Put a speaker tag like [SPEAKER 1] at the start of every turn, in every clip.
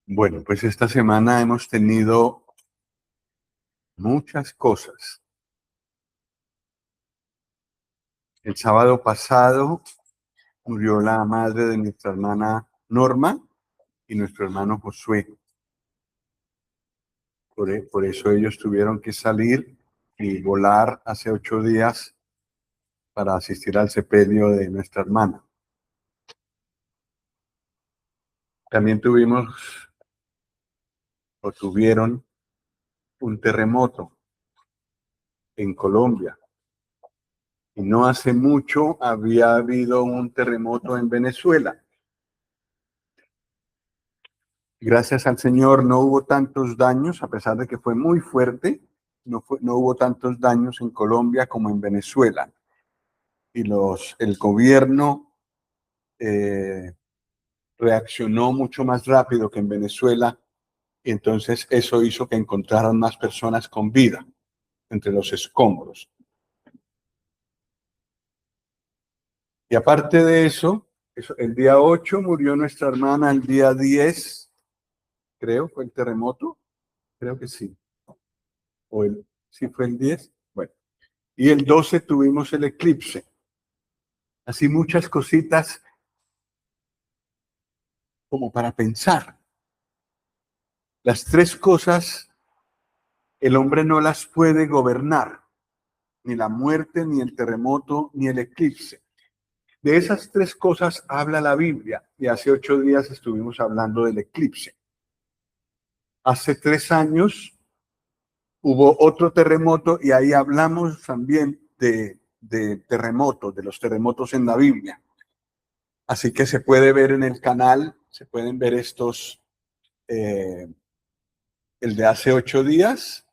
[SPEAKER 1] Bueno, pues esta semana hemos tenido muchas cosas. El sábado pasado murió la madre de nuestra hermana Norma y nuestro hermano Josué. Por eso ellos tuvieron que salir y volar hace 8 días para asistir al sepelio de nuestra hermana. También tuvieron un terremoto en Colombia. Y no hace mucho había habido un terremoto en Venezuela. Gracias al Señor no hubo tantos daños, a pesar de que fue muy fuerte, no hubo tantos daños en Colombia como en Venezuela. Y el gobierno reaccionó mucho más rápido que en Venezuela, y entonces eso hizo que encontraran más personas con vida entre los escombros. Y aparte de eso, el día 8 murió nuestra hermana, el día 10, creo, fue el terremoto, creo que sí. Sí fue el 10, bueno. Y el 12 tuvimos el eclipse. Así muchas cositas como para pensar. Las tres cosas el hombre no las puede gobernar, ni la muerte, ni el terremoto, ni el eclipse. De esas tres cosas habla la Biblia, y hace 8 días estuvimos hablando del eclipse. Hace 3 años hubo otro terremoto y ahí hablamos también de terremotos, de los terremotos en la Biblia. Así que se puede ver en el canal, se pueden ver estos, el de hace 8 días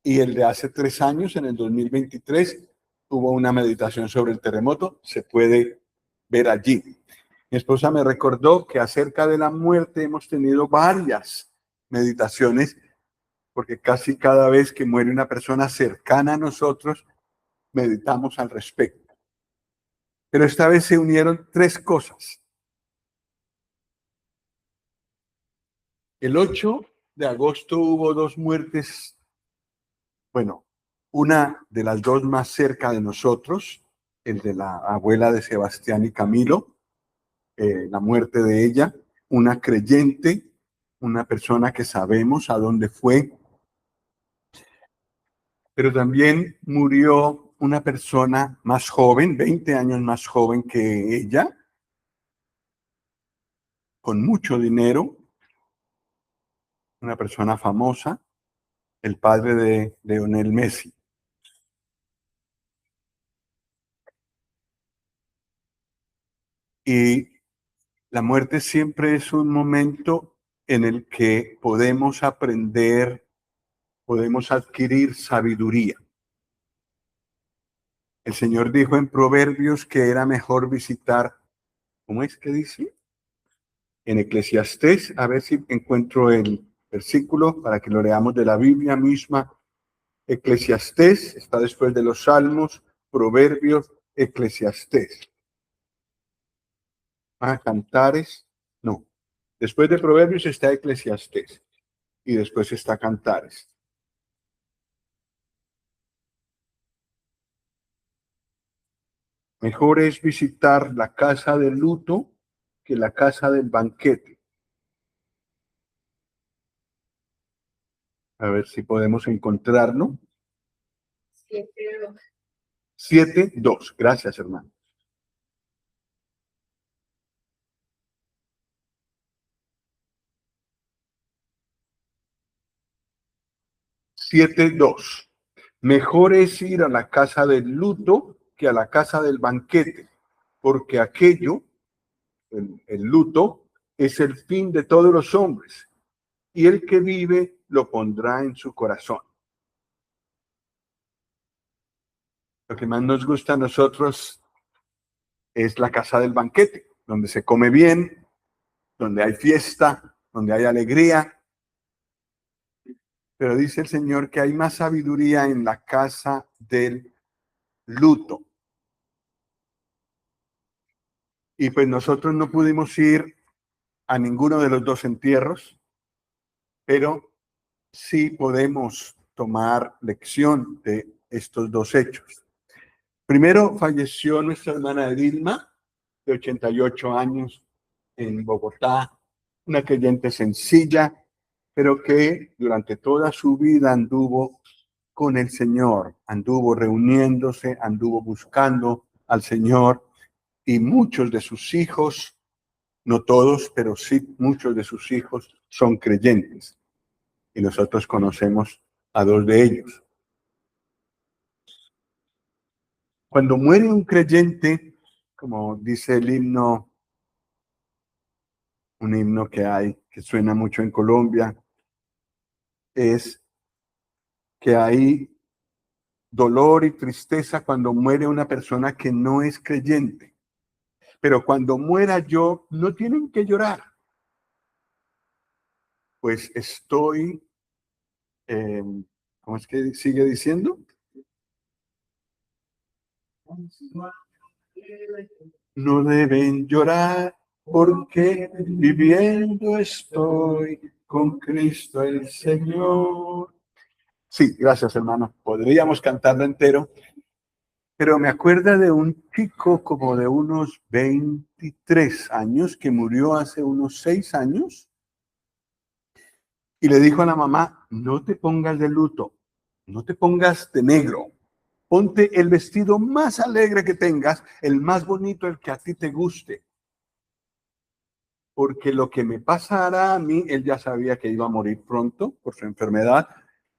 [SPEAKER 1] y el de hace 3 años, en el 2023, hubo una meditación sobre el terremoto, se puede ver allí. Mi esposa me recordó que acerca de la muerte hemos tenido varias meditaciones, porque casi cada vez que muere una persona cercana a nosotros, meditamos al respecto. Pero esta vez se unieron 3 cosas. El 8 de agosto hubo 2 muertes, bueno, una de las 2 más cerca de nosotros, el de la abuela de Sebastián y Camilo, la muerte de ella, una creyente, una persona que sabemos a dónde fue, pero también murió una persona más joven, 20 años más joven que ella, con mucho dinero, una persona famosa, el padre de Lionel Messi. Y la muerte siempre es un momento en el que podemos aprender, podemos adquirir sabiduría. El Señor dijo en Proverbios que era mejor visitar, ¿cómo es que dice? En Eclesiastés, a ver si encuentro el versículo para que lo leamos de la Biblia misma. Eclesiastés está después de los Salmos, Proverbios, Eclesiastés. Cantares, no. Después de Proverbios está Eclesiastés y después está Cantares. Mejor es visitar la casa del luto que la casa del banquete. A ver si podemos encontrarlo. 7:2. 7:2. Gracias, hermano. Siete, dos. Mejor es ir a la casa del luto que a la casa del banquete, porque aquello, el luto, es el fin de todos los hombres, y el que vive lo pondrá en su corazón. Lo que más nos gusta a nosotros es la casa del banquete, donde se come bien, donde hay fiesta, donde hay alegría. Pero dice el Señor que hay más sabiduría en la casa del luto. Y pues nosotros no pudimos ir a ninguno de los 2 entierros. pero sí podemos tomar lección de estos dos hechos. Primero, falleció nuestra hermana Edilma, de 88 años, en Bogotá, una creyente sencilla, pero que durante toda su vida anduvo con el Señor, anduvo reuniéndose, anduvo buscando al Señor, y muchos de sus hijos, no todos, pero sí muchos de sus hijos son creyentes. Y nosotros conocemos a dos de ellos. Cuando muere un creyente, como dice el himno, un himno que hay, que suena mucho en Colombia, es que hay dolor y tristeza cuando muere una persona que no es creyente. Pero cuando muera yo, no tienen que llorar, pues estoy, eh, ¿cómo es que sigue diciendo? No deben llorar porque viviendo estoy con Cristo el Señor. Sí, gracias hermano. Podríamos cantarlo entero, pero me acuerda de un chico como de unos 23 años que murió hace unos 6 años y le dijo a la mamá, no te pongas de luto, no te pongas de negro, ponte el vestido más alegre que tengas, el más bonito, el que a ti te guste. Porque lo que me pasará a mí, él ya sabía que iba a morir pronto por su enfermedad,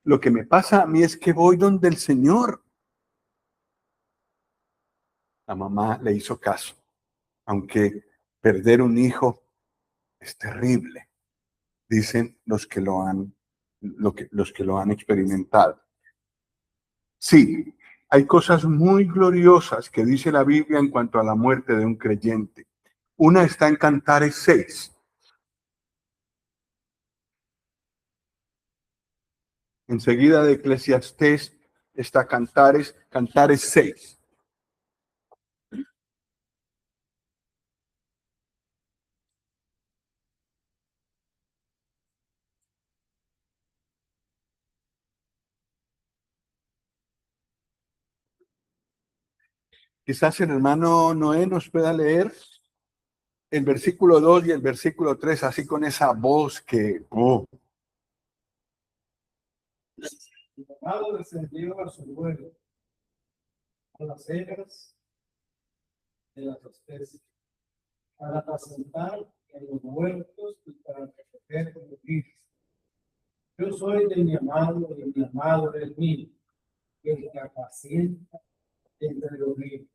[SPEAKER 1] lo que me pasa a mí es que voy donde el Señor. La mamá le hizo caso, aunque perder un hijo es terrible, dicen los que lo han experimentado. Sí, hay cosas muy gloriosas que dice la Biblia en cuanto a la muerte de un creyente. Una está en Cantares 6. Enseguida de Eclesiastés está Cantares 6. Quizás el hermano Noé nos pueda leer el versículo 2 y el versículo 3, así con esa voz que, oh.
[SPEAKER 2] El llamado descendió a su vuelo con las cejas de las especies para apacentar a los muertos y para recoger los vivos. Yo soy de mi amado y mi amado es mío, el que apacienta entre los vivos.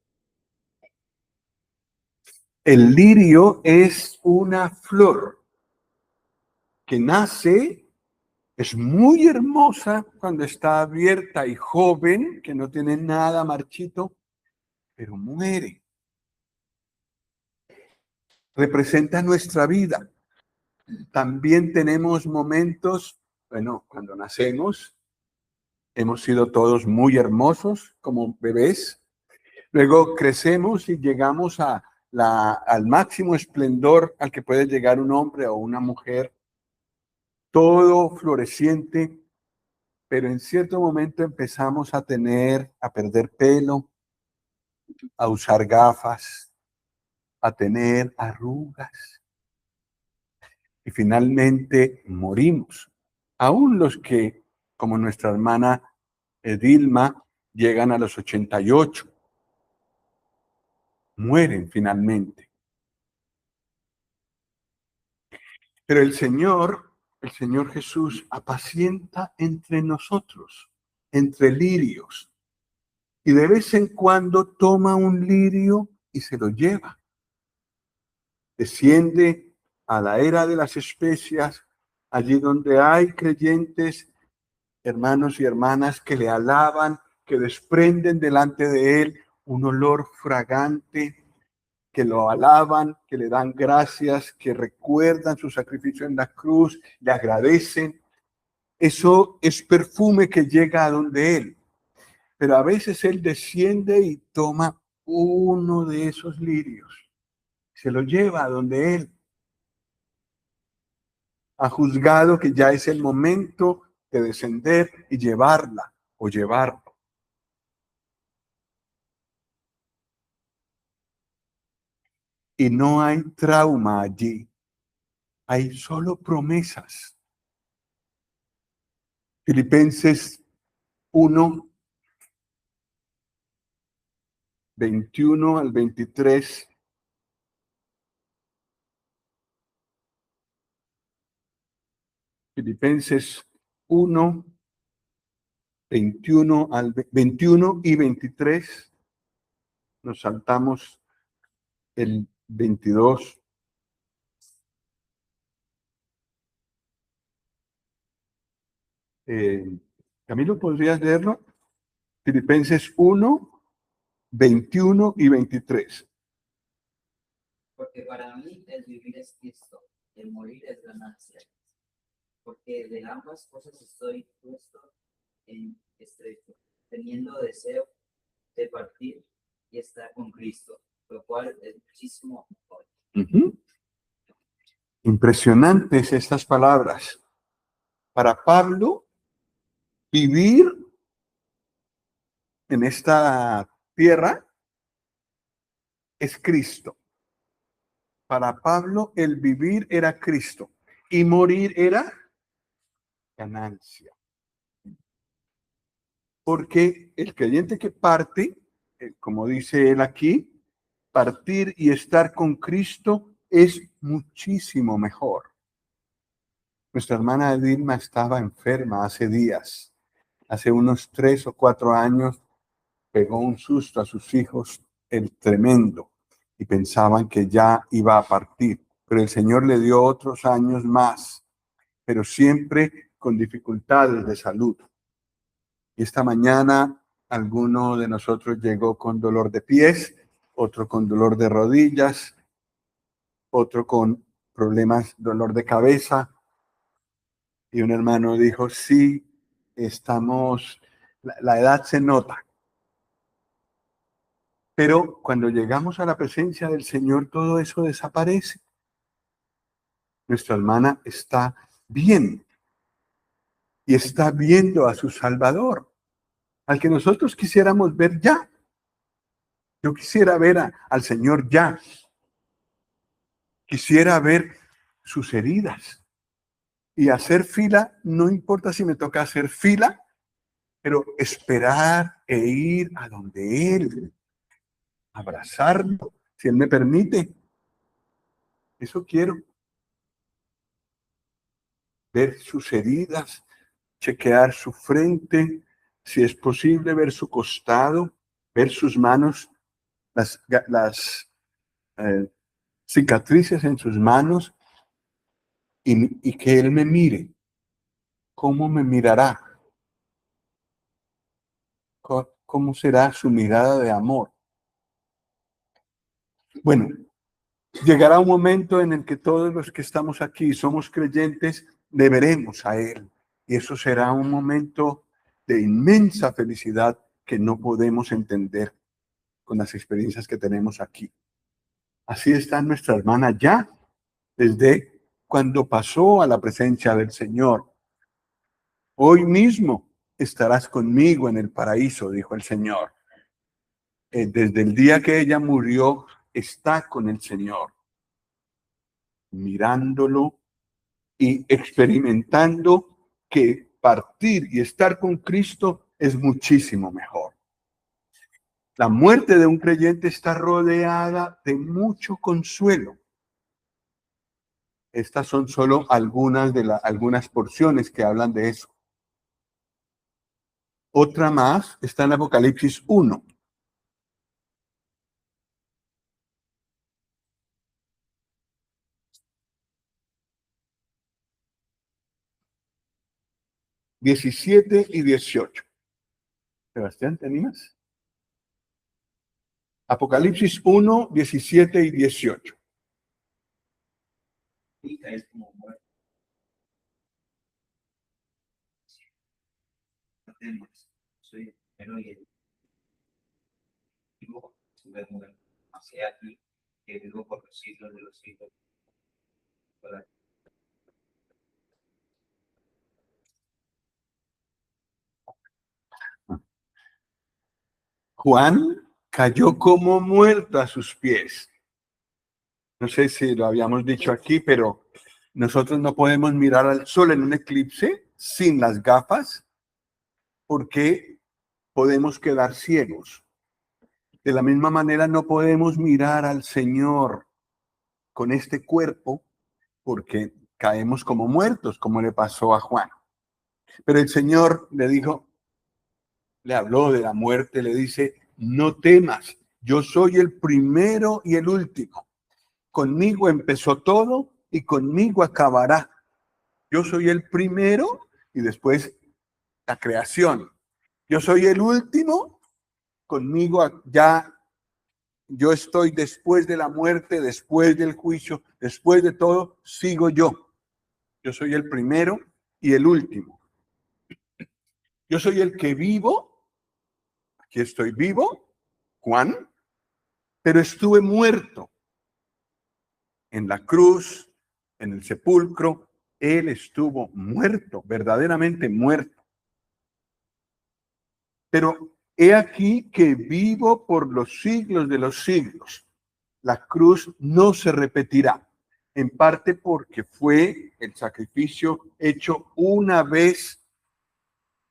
[SPEAKER 1] El lirio es una flor que nace, es muy hermosa cuando está abierta y joven, que no tiene nada marchito, pero muere. Representa nuestra vida. También tenemos momentos, bueno, cuando nacemos, hemos sido todos muy hermosos como bebés. Luego crecemos y llegamos al máximo esplendor al que puede llegar un hombre o una mujer, todo floreciente, pero en cierto momento empezamos a perder pelo, a usar gafas, a tener arrugas y finalmente morimos. Aún los que, como nuestra hermana Edilma, llegan a los 88, mueren finalmente. Pero el Señor Jesús apacienta entre nosotros, entre lirios, y de vez en cuando toma un lirio y se lo lleva. Desciende a la era de las especias, allí donde hay creyentes, hermanos y hermanas que le alaban, que desprenden delante de él un olor fragante, que lo alaban, que le dan gracias, que recuerdan su sacrificio en la cruz, le agradecen. Eso es perfume que llega a donde él. Pero a veces él desciende y toma uno de esos lirios, se lo lleva a donde él. ha juzgado que ya es el momento de descender y llevarla o llevarlo. Y no hay trauma allí, hay solo promesas. Filipenses 1, 21 al 23. Filipenses 1, 21 y 23. Nos saltamos el 22. Camilo, ¿podrías leerlo? Filipenses 1, 21 y 23.
[SPEAKER 3] Porque para mí el vivir es Cristo, el morir es ganancia. Porque de ambas cosas estoy puesto en estrecho, teniendo deseo de partir y estar con Cristo, lo cual es muchísimo mejor.
[SPEAKER 1] Impresionantes estas palabras. Para Pablo, vivir en esta tierra es Cristo. Para Pablo, el vivir era Cristo y morir era ganancia. Porque el creyente que parte, como dice él aquí, partir y estar con Cristo es muchísimo mejor. Nuestra hermana Dilma estaba enferma hace días. Hace unos 3 o 4 años pegó un susto a sus hijos, el tremendo, y pensaban que ya iba a partir. Pero el Señor le dio otros años más, pero siempre con dificultades de salud. Y esta mañana alguno de nosotros llegó con dolor de pies, otro con dolor de rodillas, otro con problemas, dolor de cabeza. Y un hermano dijo, sí, estamos, la edad se nota. Pero cuando llegamos a la presencia del Señor, todo eso desaparece. Nuestra hermana está bien y está viendo a su Salvador, al que nosotros quisiéramos ver ya. Yo quisiera ver al Señor ya. Quisiera ver sus heridas y hacer fila, no importa si me toca hacer fila, pero esperar e ir a donde Él, abrazarlo, si Él me permite. Eso quiero, ver sus heridas, chequear su frente, si es posible ver su costado, ver sus manos, las cicatrices en sus manos y que Él me mire. ¿Cómo me mirará? ¿Cómo será su mirada de amor? Bueno, llegará un momento en el que todos los que estamos aquí somos creyentes, le veremos a Él. Y eso será un momento de inmensa felicidad que no podemos entender con las experiencias que tenemos aquí. Así está nuestra hermana ya, desde cuando pasó a la presencia del Señor. Hoy mismo estarás conmigo en el paraíso, dijo el Señor. Desde el día que ella murió, está con el Señor, mirándolo y experimentando que partir y estar con Cristo es muchísimo mejor. La muerte de un creyente está rodeada de mucho consuelo. Estas son solo algunas porciones que hablan de eso. Otra más está en Apocalipsis 1. (17 y 18). Sebastián, ¿te animas? Apocalipsis 1, 17 y 18.
[SPEAKER 3] Hija es como muerte. No temas, soy el primero y el vivo, su muerte. Hacia aquí, que vivo por los siglos de los siglos.
[SPEAKER 1] Juan cayó como muerto a sus pies. No sé si lo habíamos dicho aquí, pero nosotros no podemos mirar al sol en un eclipse sin las gafas porque podemos quedar ciegos. De la misma manera no podemos mirar al Señor con este cuerpo porque caemos como muertos, como le pasó a Juan. Pero el Señor le dijo, le habló de la muerte, le dice, no temas, yo soy el primero y el último. Conmigo empezó todo y conmigo acabará. Yo soy el primero y después la creación. Yo soy el último, conmigo ya yo estoy después de la muerte, después del juicio, después de todo, sigo yo. Yo soy el primero y el último. Yo soy el que vivo, aquí estoy vivo, Juan, pero estuve muerto en la cruz, en el sepulcro. Él estuvo muerto, verdaderamente muerto. Pero he aquí que vivo por los siglos de los siglos. La cruz no se repetirá, en parte porque fue el sacrificio hecho una vez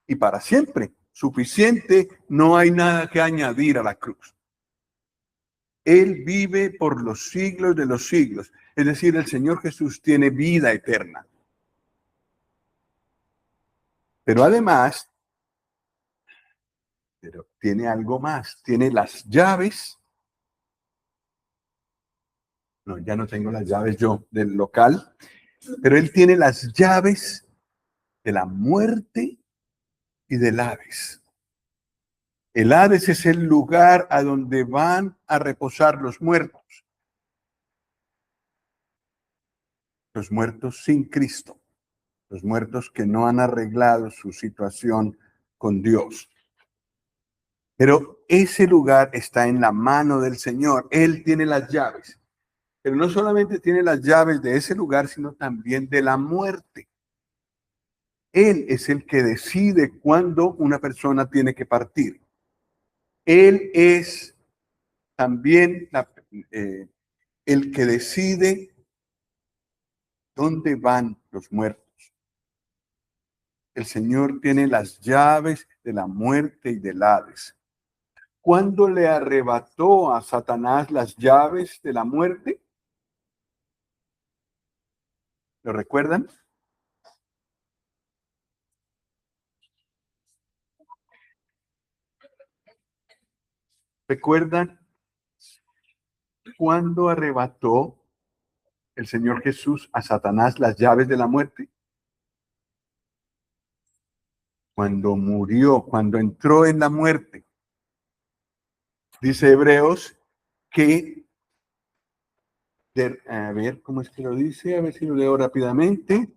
[SPEAKER 1] y para siempre. Suficiente, no hay nada que añadir a la cruz. Él vive por los siglos de los siglos. Es decir, el Señor Jesús tiene vida eterna. Pero además, tiene algo más. Tiene las llaves. No, ya no tengo las llaves yo del local. Pero Él tiene las llaves de la muerte y del Hades. El Hades es el lugar a donde van a reposar los muertos. Los muertos sin Cristo. Los muertos que no han arreglado su situación con Dios. Pero ese lugar está en la mano del Señor. Él tiene las llaves. Pero no solamente tiene las llaves de ese lugar, sino también de la muerte. Él es el que decide cuándo una persona tiene que partir. Él es también el que decide dónde van los muertos. El Señor tiene las llaves de la muerte y del Hades. ¿Cuándo le arrebató a Satanás las llaves de la muerte? ¿Lo recuerdan? ¿Recuerdan cuándo arrebató el Señor Jesús a Satanás las llaves de la muerte? Cuando murió, cuando entró en la muerte. Dice Hebreos que, a ver, ¿cómo es que lo dice? A ver si lo leo rápidamente.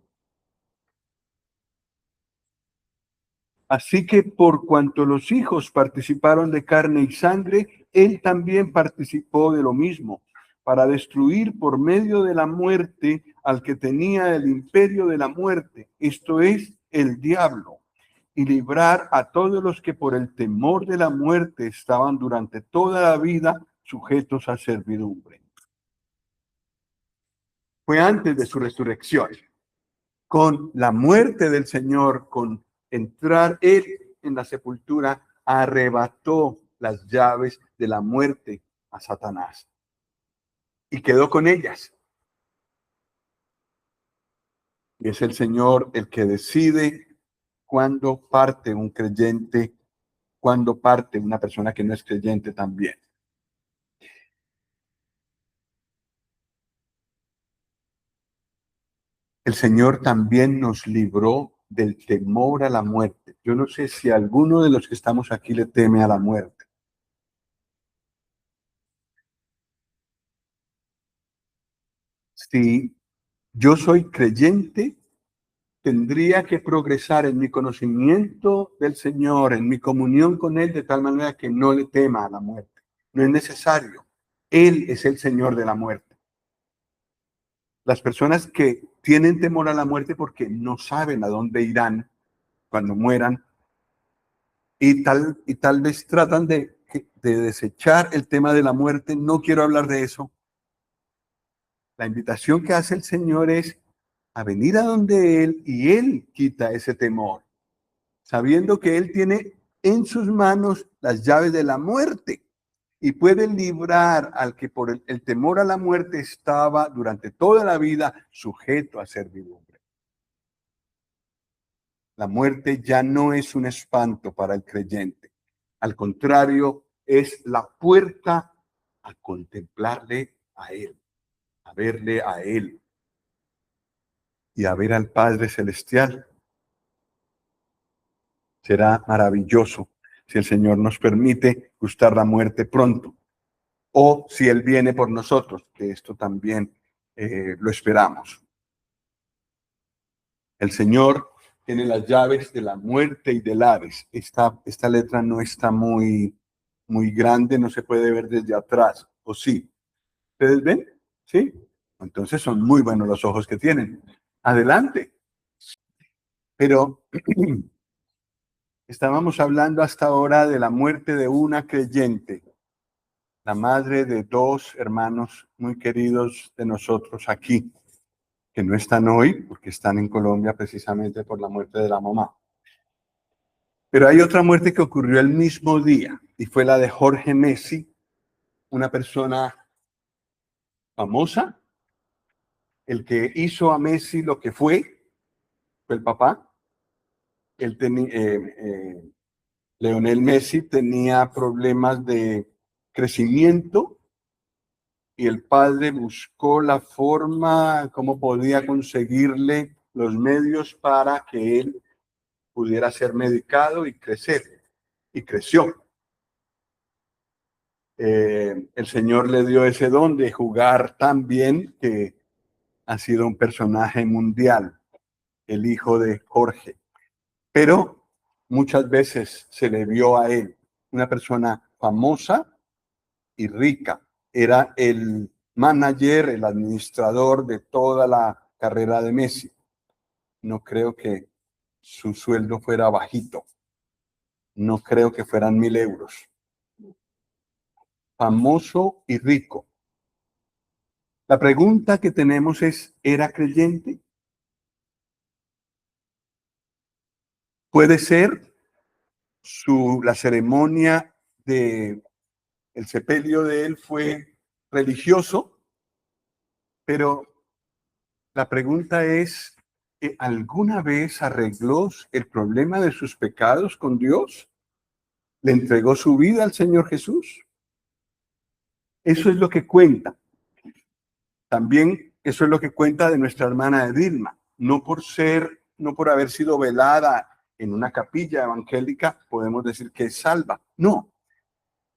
[SPEAKER 1] Así que por cuanto los hijos participaron de carne y sangre, él también participó de lo mismo, para destruir por medio de la muerte al que tenía el imperio de la muerte, esto es, el diablo, y librar a todos los que por el temor de la muerte estaban durante toda la vida sujetos a servidumbre. Fue antes de su resurrección. Con la muerte del Señor, con entrar él en la sepultura, arrebató las llaves de la muerte a Satanás y quedó con ellas. Y es el Señor el que decide cuándo parte un creyente, cuándo parte una persona que no es creyente también. El Señor también nos libró del temor a la muerte. Yo no sé si alguno de los que estamos aquí le teme a la muerte. Si yo soy creyente, tendría que progresar en mi conocimiento del Señor, en mi comunión con Él, de tal manera que no le tema a la muerte. No es necesario. Él es el Señor de la muerte. Las personas que tienen temor a la muerte porque no saben a dónde irán cuando mueran y tal vez tratan de de desechar el tema de la muerte, no quiero hablar de eso. La invitación que hace el Señor es a venir a donde Él y Él quita ese temor, sabiendo que Él tiene en sus manos las llaves de la muerte y puede librar al que por el temor a la muerte estaba durante toda la vida sujeto a servidumbre. La muerte ya no es un espanto para el creyente. Al contrario, es la puerta a contemplarle a Él, a verle a Él y a ver al Padre Celestial. Será maravilloso si el Señor nos permite gustar la muerte pronto o si Él viene por nosotros, que esto también lo esperamos. El Señor tiene las llaves de la muerte y del Hades. Esta letra no está muy grande, no se puede ver desde atrás, ¿o sí? ¿Ustedes ven? ¿Sí? Entonces son muy buenos los ojos que tienen. Adelante. Pero estábamos hablando hasta ahora de la muerte de una creyente, la madre de dos hermanos muy queridos de nosotros aquí, que no están hoy porque están en Colombia precisamente por la muerte de la mamá. Pero hay otra muerte que ocurrió el mismo día y fue la de Jorge Messi, una persona famosa, el que hizo a Messi lo que fue el papá. Leonel Messi tenía problemas de crecimiento y el padre buscó la forma, cómo podía conseguirle los medios para que él pudiera ser medicado y crecer. Y creció. El Señor le dio ese don de jugar tan bien que ha sido un personaje mundial, el hijo de Jorge. Pero muchas veces se le vio a él una persona famosa y rica. Era el manager, el administrador de toda la carrera de Messi. No creo que su sueldo fuera bajito. No creo que fueran 1.000 euros. Famoso y rico. La pregunta que tenemos es, ¿era creyente? Puede ser la ceremonia de el sepelio de él fue religioso, pero la pregunta es, ¿alguna vez arregló el problema de sus pecados con Dios? ¿Le entregó su vida al Señor Jesús? Eso es lo que cuenta. También eso es lo que cuenta de nuestra hermana Edilma. No por haber sido velada en una capilla evangélica, podemos decir que es salva. No,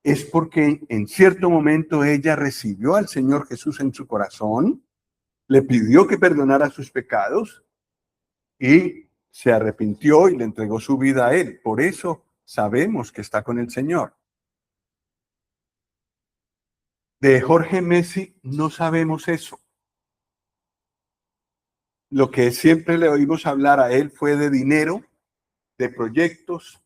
[SPEAKER 1] es porque en cierto momento ella recibió al Señor Jesús en su corazón, le pidió que perdonara sus pecados y se arrepintió y le entregó su vida a Él. Por eso sabemos que está con el Señor. De Jorge Messi no sabemos eso. Lo que siempre le oímos hablar a él fue de dinero, de proyectos.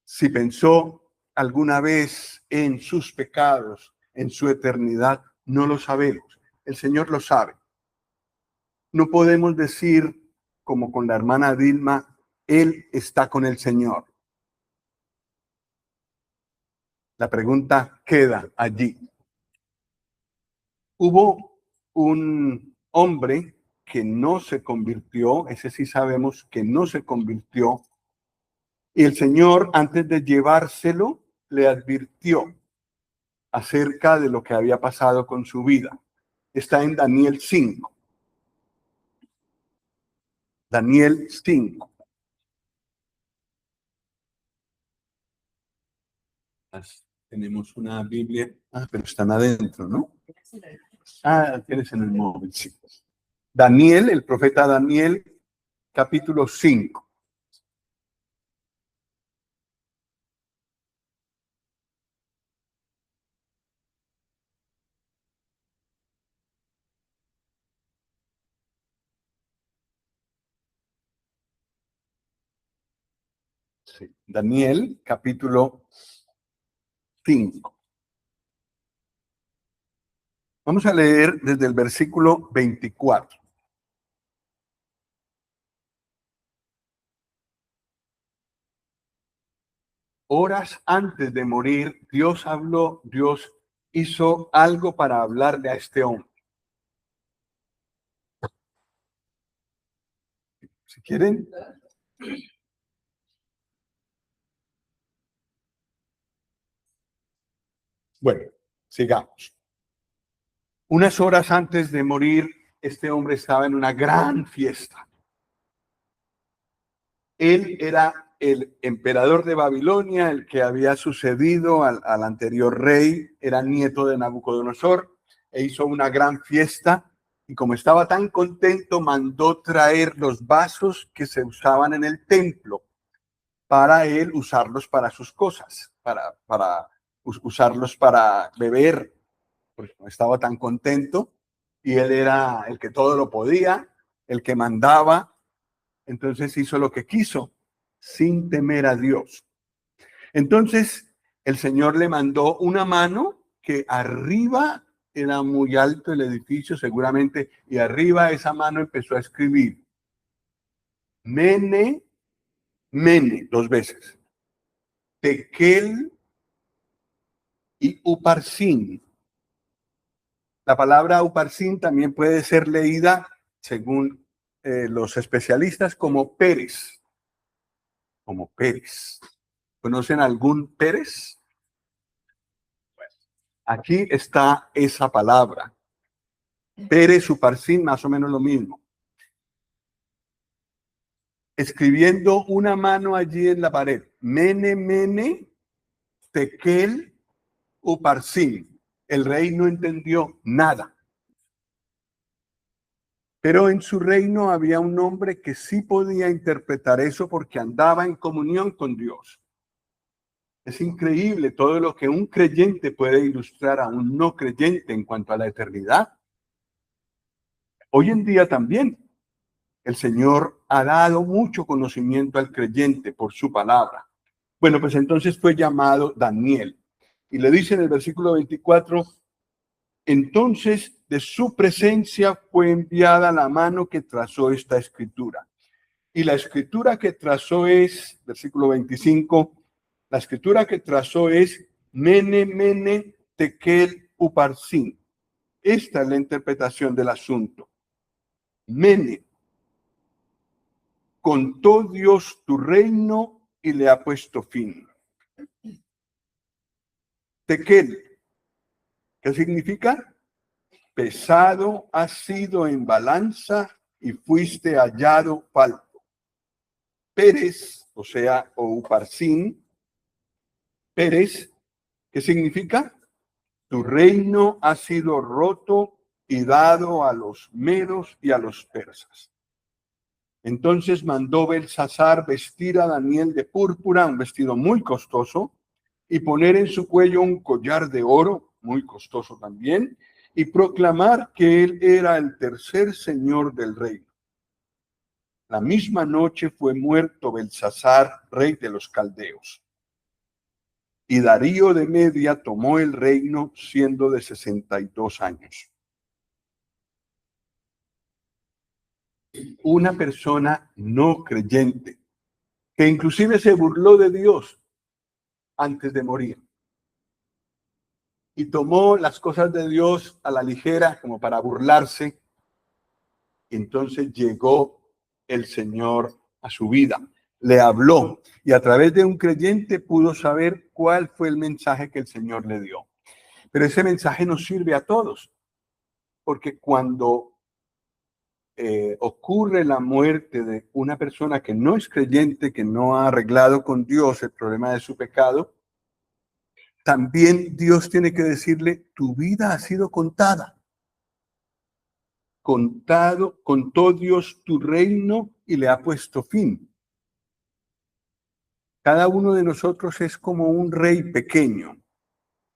[SPEAKER 1] Si pensó alguna vez en sus pecados, en su eternidad, no lo sabemos. El Señor lo sabe. No podemos decir, como con la hermana Dilma, Él está con el Señor. La pregunta queda allí. Hubo un hombre que no se convirtió, ese sí sabemos que no se convirtió, y el Señor, antes de llevárselo, le advirtió acerca de lo que había pasado con su vida. Está en Daniel 5. Daniel 5. Tenemos una Biblia. Pero están adentro, ¿no? Tienes en el móvil, sí. Daniel, el profeta Daniel, capítulo 5. Sí. Daniel, capítulo 5. Vamos a leer desde el versículo 24. Horas antes de morir, Dios hizo algo para hablarle a este hombre. Si quieren. Bueno, sigamos. Unas horas antes de morir, este hombre estaba en una gran fiesta. Él era el emperador de Babilonia, el que había sucedido al anterior rey, era nieto de Nabucodonosor, e hizo una gran fiesta. Y como estaba tan contento, mandó traer los vasos que se usaban en el templo para él usarlos para sus cosas, para usarlos para beber, porque no estaba tan contento. Y él era el que todo lo podía, el que mandaba. Entonces hizo lo que quiso, sin temer a Dios. Entonces el Señor le mandó una mano que arriba era muy alto el edificio, seguramente, y arriba esa mano empezó a escribir Mene, Mene, 2 veces. Tekel y Uparsin. La palabra Uparsin también puede ser leída, según los especialistas, como Pérez. Como Pérez. ¿Conocen algún Pérez? Bueno, aquí está esa palabra. Pérez, Uparsin, más o menos lo mismo. Escribiendo una mano allí en la pared. Mene, Mene, Tekel, Uparsin. El rey no entendió nada. Pero en su reino había un hombre que sí podía interpretar eso porque andaba en comunión con Dios. Es increíble todo lo que un creyente puede ilustrar a un no creyente en cuanto a la eternidad. Hoy en día también el Señor ha dado mucho conocimiento al creyente por su palabra. Bueno, pues entonces fue llamado Daniel. Y le dice en el versículo 24, entonces de su presencia fue enviada la mano que trazó esta escritura. Y la escritura que trazó es, versículo 25, la escritura que trazó es Mene, Mene, Tekel, Uparsin. Esta es la interpretación del asunto. Mene, contó Dios tu reino y le ha puesto fin. Tekel, ¿qué significa? Pesado has sido en balanza y fuiste hallado falto. Pérez, o sea, o Uparsin, Pérez, ¿qué significa? Tu reino ha sido roto y dado a los medos y a los persas. Entonces mandó Belsasar vestir a Daniel de púrpura, un vestido muy costoso, y poner en su cuello un collar de oro, muy costoso también, y proclamar que él era el tercer señor del reino. La misma noche fue muerto Belsasar, rey de los caldeos. Y Darío de Media tomó el reino siendo de 62 años. Una persona no creyente, que inclusive se burló de Dios antes de morir. Y tomó las cosas de Dios a la ligera como para burlarse. Entonces llegó el Señor a su vida, le habló y a través de un creyente pudo saber cuál fue el mensaje que el Señor le dio. Pero ese mensaje nos sirve a todos, porque cuando ocurre la muerte de una persona que no es creyente, que no ha arreglado con Dios el problema de su pecado, también Dios tiene que decirle, tu vida ha sido contada. Contó Dios tu reino y le ha puesto fin. Cada uno de nosotros es como un rey pequeño,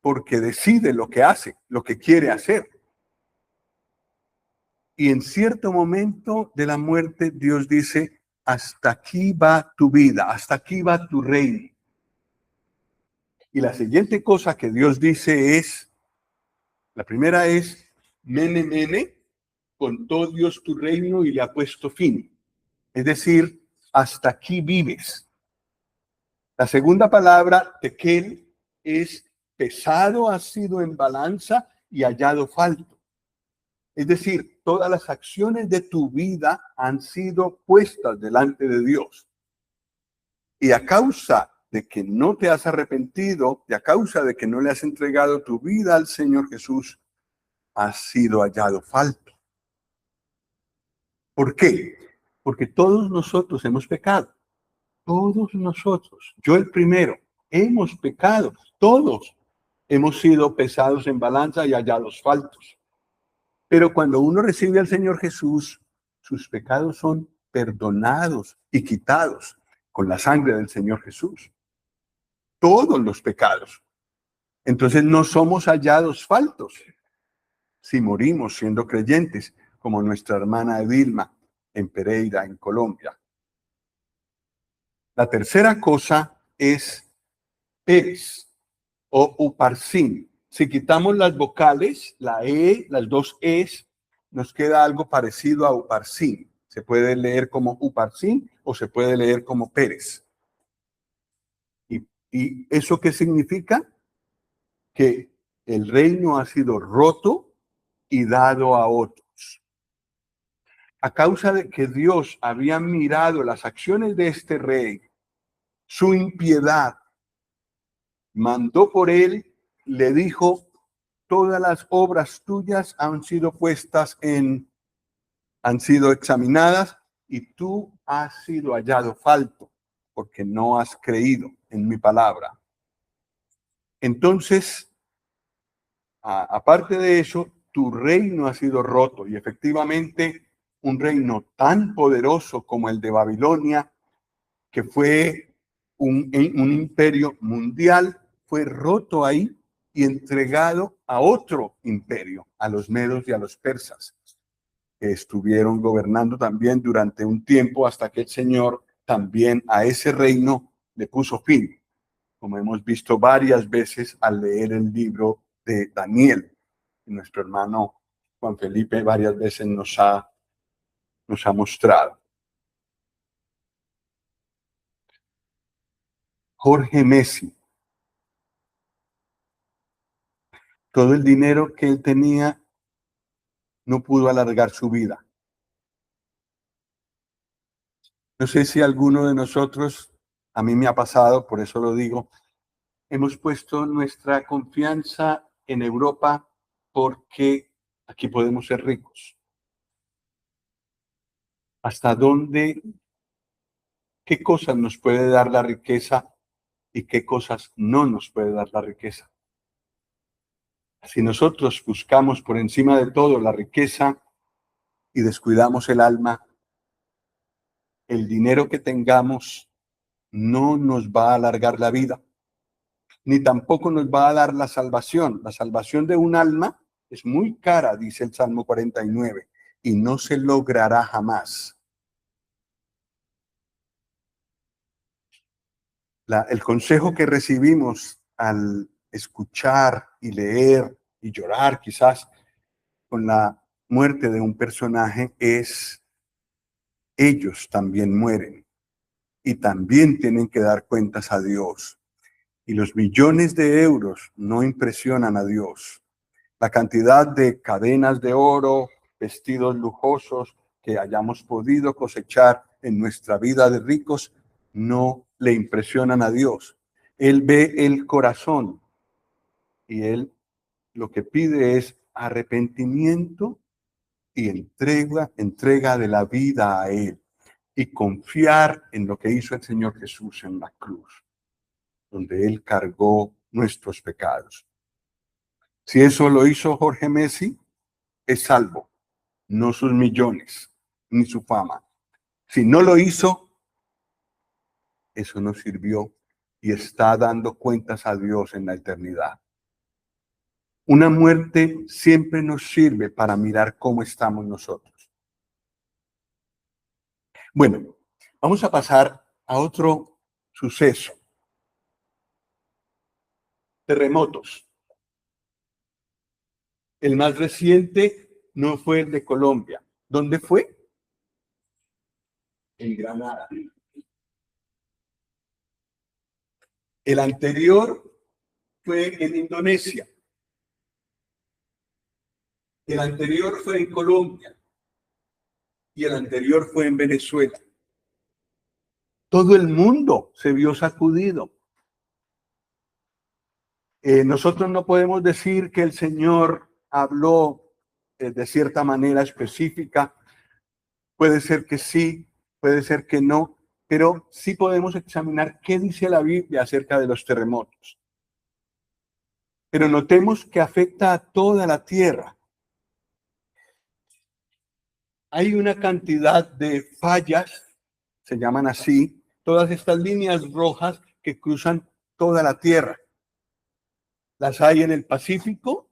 [SPEAKER 1] porque decide lo que hace, lo que quiere hacer. Y en cierto momento de la muerte, Dios dice, hasta aquí va tu vida, hasta aquí va tu reino. Y la siguiente cosa que Dios dice es, la primera es, mene, mene, contó Dios tu reino y le ha puesto fin. Es decir, hasta aquí vives. La segunda palabra, tekel, es pesado ha sido en balanza y hallado falto. Es decir, todas las acciones de tu vida han sido puestas delante de Dios. Y a causa de que no te has arrepentido, y a causa de que no le has entregado tu vida al Señor Jesús, has sido hallado falto. ¿Por qué? Porque todos nosotros hemos pecado. Todos nosotros, yo el primero, hemos pecado. Todos hemos sido pesados en balanza y hallados faltos. Pero cuando uno recibe al Señor Jesús, sus pecados son perdonados y quitados con la sangre del Señor Jesús. Todos los pecados. Entonces no somos hallados faltos si morimos siendo creyentes, como nuestra hermana Edilma en Pereira, en Colombia. La tercera cosa es Pérez o Uparsin. Si quitamos las vocales, la E, las dos Es, nos queda algo parecido a Uparsin. Se puede leer como Uparsin o se puede leer como Pérez. ¿Y eso qué significa? Que el reino ha sido roto y dado a otros. A causa de que Dios había mirado las acciones de este rey, su impiedad, mandó por él, le dijo, todas las obras tuyas han sido han sido examinadas y tú has sido hallado falto porque no has creído en mi palabra. Entonces, aparte de eso, tu reino ha sido roto y efectivamente un reino tan poderoso como el de Babilonia, que fue un imperio mundial, fue roto ahí y entregado a otro imperio, a los medos y a los persas, que estuvieron gobernando también durante un tiempo hasta que el Señor también a ese reino le puso fin, como hemos visto varias veces al leer el libro de Daniel. Nuestro hermano Juan Felipe varias veces nos ha mostrado. Jorge Messi. Todo el dinero que él tenía no pudo alargar su vida. No sé si alguno de nosotros, a mí me ha pasado, por eso lo digo, hemos puesto nuestra confianza en Europa porque aquí podemos ser ricos. ¿Hasta dónde, qué cosas nos puede dar la riqueza y qué cosas no nos puede dar la riqueza? Si nosotros buscamos por encima de todo la riqueza y descuidamos el alma, el dinero que tengamos no nos va a alargar la vida, ni tampoco nos va a dar la salvación. La salvación de un alma es muy cara, dice el Salmo 49, y no se logrará jamás. El consejo que recibimos al escuchar y leer y llorar quizás con la muerte de un personaje es: ellos también mueren y también tienen que dar cuentas a Dios. Y los millones de euros no impresionan a Dios. La cantidad de cadenas de oro, vestidos lujosos que hayamos podido cosechar en nuestra vida de ricos no le impresionan a Dios. Él ve el corazón y él lo que pide es arrepentimiento y entrega de la vida a él y confiar en lo que hizo el Señor Jesús en la cruz, donde él cargó nuestros pecados. Si eso lo hizo Jorge Messi, es salvo, no sus millones ni su fama. Si no lo hizo, eso no sirvió y está dando cuentas a Dios en la eternidad. Una muerte siempre nos sirve para mirar cómo estamos nosotros. Bueno, Vamos a pasar a otro suceso. Terremotos. El más reciente no fue el de Colombia. ¿Dónde fue? En Granada. El anterior fue en Indonesia. El anterior fue en Colombia. Y el anterior fue en Venezuela. Todo el mundo se vio sacudido. Nosotros no podemos decir que el Señor habló de cierta manera específica. Puede ser que sí, puede ser que no, pero sí podemos examinar qué dice la Biblia acerca de los terremotos. Pero notemos que afecta a toda la tierra. Hay una cantidad de fallas, se llaman así, todas estas líneas rojas que cruzan toda la tierra. Las hay en el Pacífico,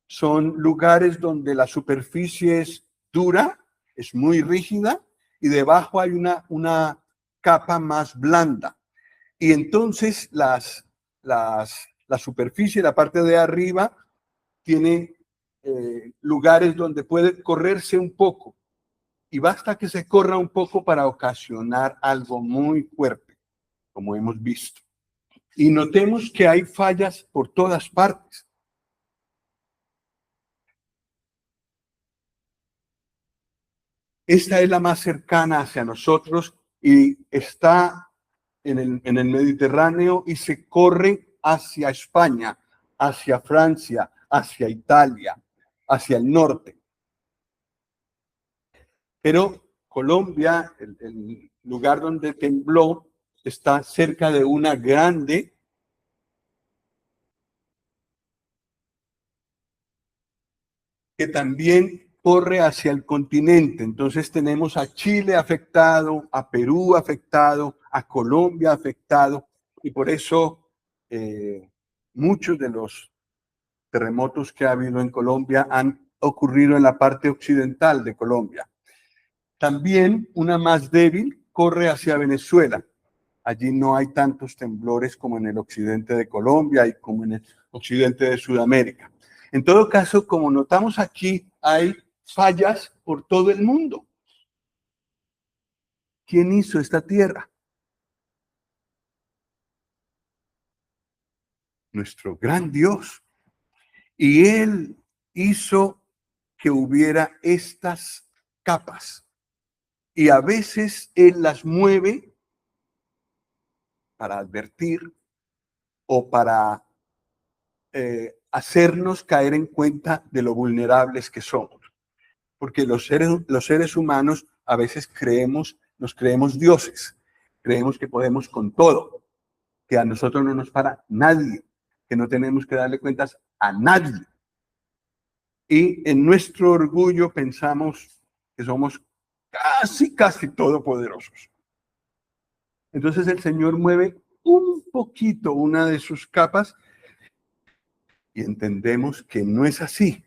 [SPEAKER 1] son lugares donde la superficie es dura, es muy rígida, y debajo hay una capa más blanda. Y entonces la superficie, la parte de arriba, tiene lugares donde puede correrse un poco. Y basta que se corra un poco para ocasionar algo muy fuerte, como hemos visto. Y notemos que hay fallas por todas partes. Esta es la más cercana hacia nosotros y está en el Mediterráneo y se corre hacia España, hacia Francia, hacia Italia, hacia el norte. Pero Colombia, el lugar donde tembló, está cerca de una grande que también corre hacia el continente. Entonces tenemos a Chile afectado, a Perú afectado, a Colombia afectado, y por eso muchos de los terremotos que ha habido en Colombia han ocurrido en la parte occidental de Colombia. También una más débil corre hacia Venezuela. Allí no hay tantos temblores como en el occidente de Colombia y como en el occidente de Sudamérica. En todo caso, como notamos aquí, hay fallas por todo el mundo. ¿Quién hizo esta tierra? Nuestro gran Dios. Y Él hizo que hubiera estas capas. Y a veces Él las mueve para advertir o para hacernos caer en cuenta de lo vulnerables que somos. Porque los seres humanos a veces nos creemos dioses, creemos que podemos con todo, que a nosotros no nos para nadie, que no tenemos que darle cuentas a nadie. Y en nuestro orgullo pensamos que somos casi todopoderosos. Entonces el Señor mueve un poquito una de sus capas y entendemos que no es así.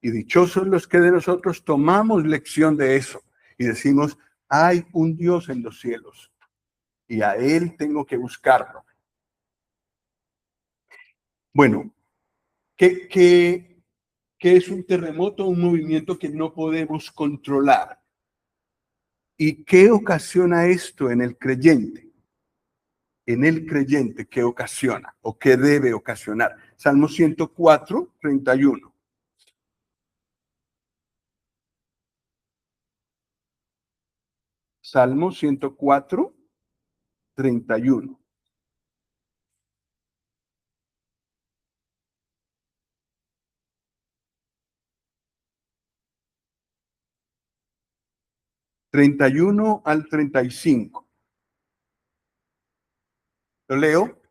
[SPEAKER 1] Y dichosos los que de nosotros tomamos lección de eso y decimos, hay un Dios en los cielos y a Él tengo que buscarlo. Bueno, ¿qué es un terremoto? Un movimiento que no podemos controlar. ¿Y qué ocasiona esto en el creyente? En el creyente, ¿qué ocasiona o qué debe ocasionar? Salmo 104, 31. Salmo 104, 31. (31 al 35). Lo leo.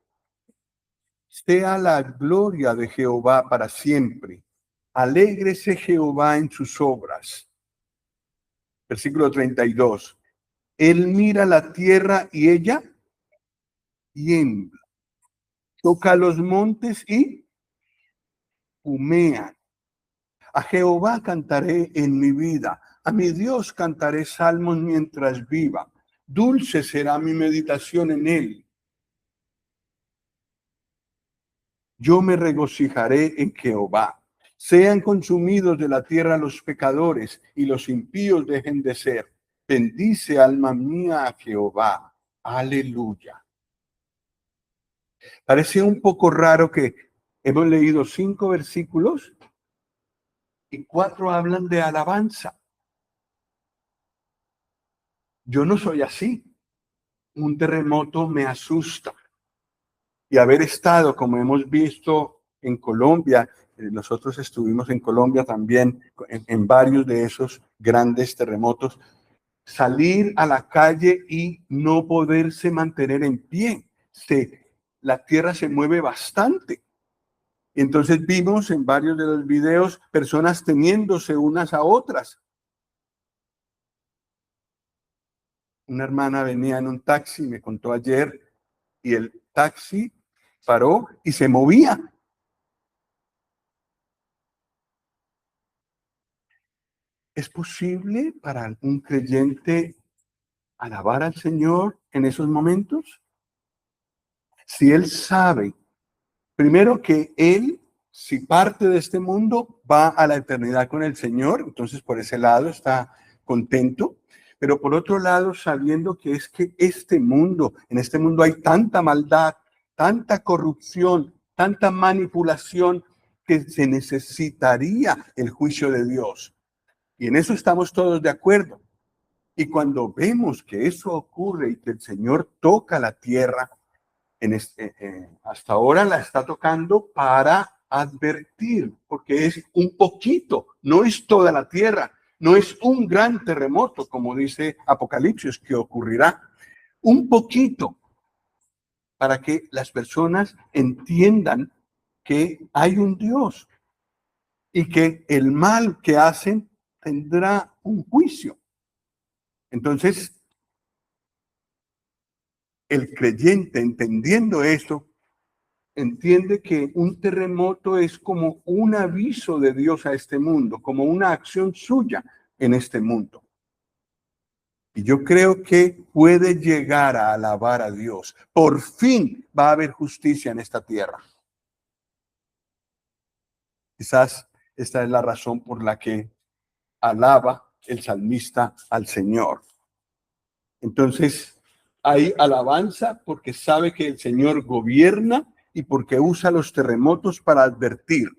[SPEAKER 1] Sea la gloria de Jehová para siempre. Alégrese Jehová en sus obras. Versículo 32. Él mira la tierra y ella tiembla. Toca los montes y humean. A Jehová cantaré en mi vida. A mi Dios cantaré salmos mientras viva. Dulce será mi meditación en él. Yo me regocijaré en Jehová. Sean consumidos de la tierra los pecadores y los impíos dejen de ser. Bendice, alma mía, a Jehová. Aleluya. Parece un poco raro que hemos leído 5 versículos y 4 hablan de alabanza. Yo no soy así. Un terremoto me asusta. Y haber estado, como hemos visto en Colombia, nosotros estuvimos en Colombia también en varios de esos grandes terremotos, salir a la calle y no poderse mantener en pie. La tierra se mueve bastante. Entonces vimos en varios de los videos personas teniéndose unas a otras. Una hermana venía en un taxi, me contó ayer, y el taxi paró y se movía. ¿Es posible para un creyente alabar al Señor en esos momentos? Si él sabe, primero que él, si parte de este mundo, va a la eternidad con el Señor, entonces por ese lado está contento, pero por otro lado sabiendo que es que en este mundo hay tanta maldad, tanta corrupción, tanta manipulación, que se necesitaría el juicio de Dios. Y en eso estamos todos de acuerdo. Y cuando vemos que eso ocurre y que el Señor toca la tierra, hasta ahora la está tocando para advertir, porque es un poquito, no es toda la tierra, no es un gran terremoto, como dice Apocalipsis, que ocurrirá. Un poquito para que las personas entiendan que hay un Dios y que el mal que hacen tendrá un juicio. Entonces, el creyente, entendiendo esto, entiende que un terremoto es como un aviso de Dios a este mundo, como una acción suya en este mundo. Y yo creo que puede llegar a alabar a Dios. Por fin va a haber justicia en esta tierra. Quizás esta es la razón por la que alaba el salmista al Señor. Entonces, hay alabanza porque sabe que el Señor gobierna y porque usa los terremotos para advertir.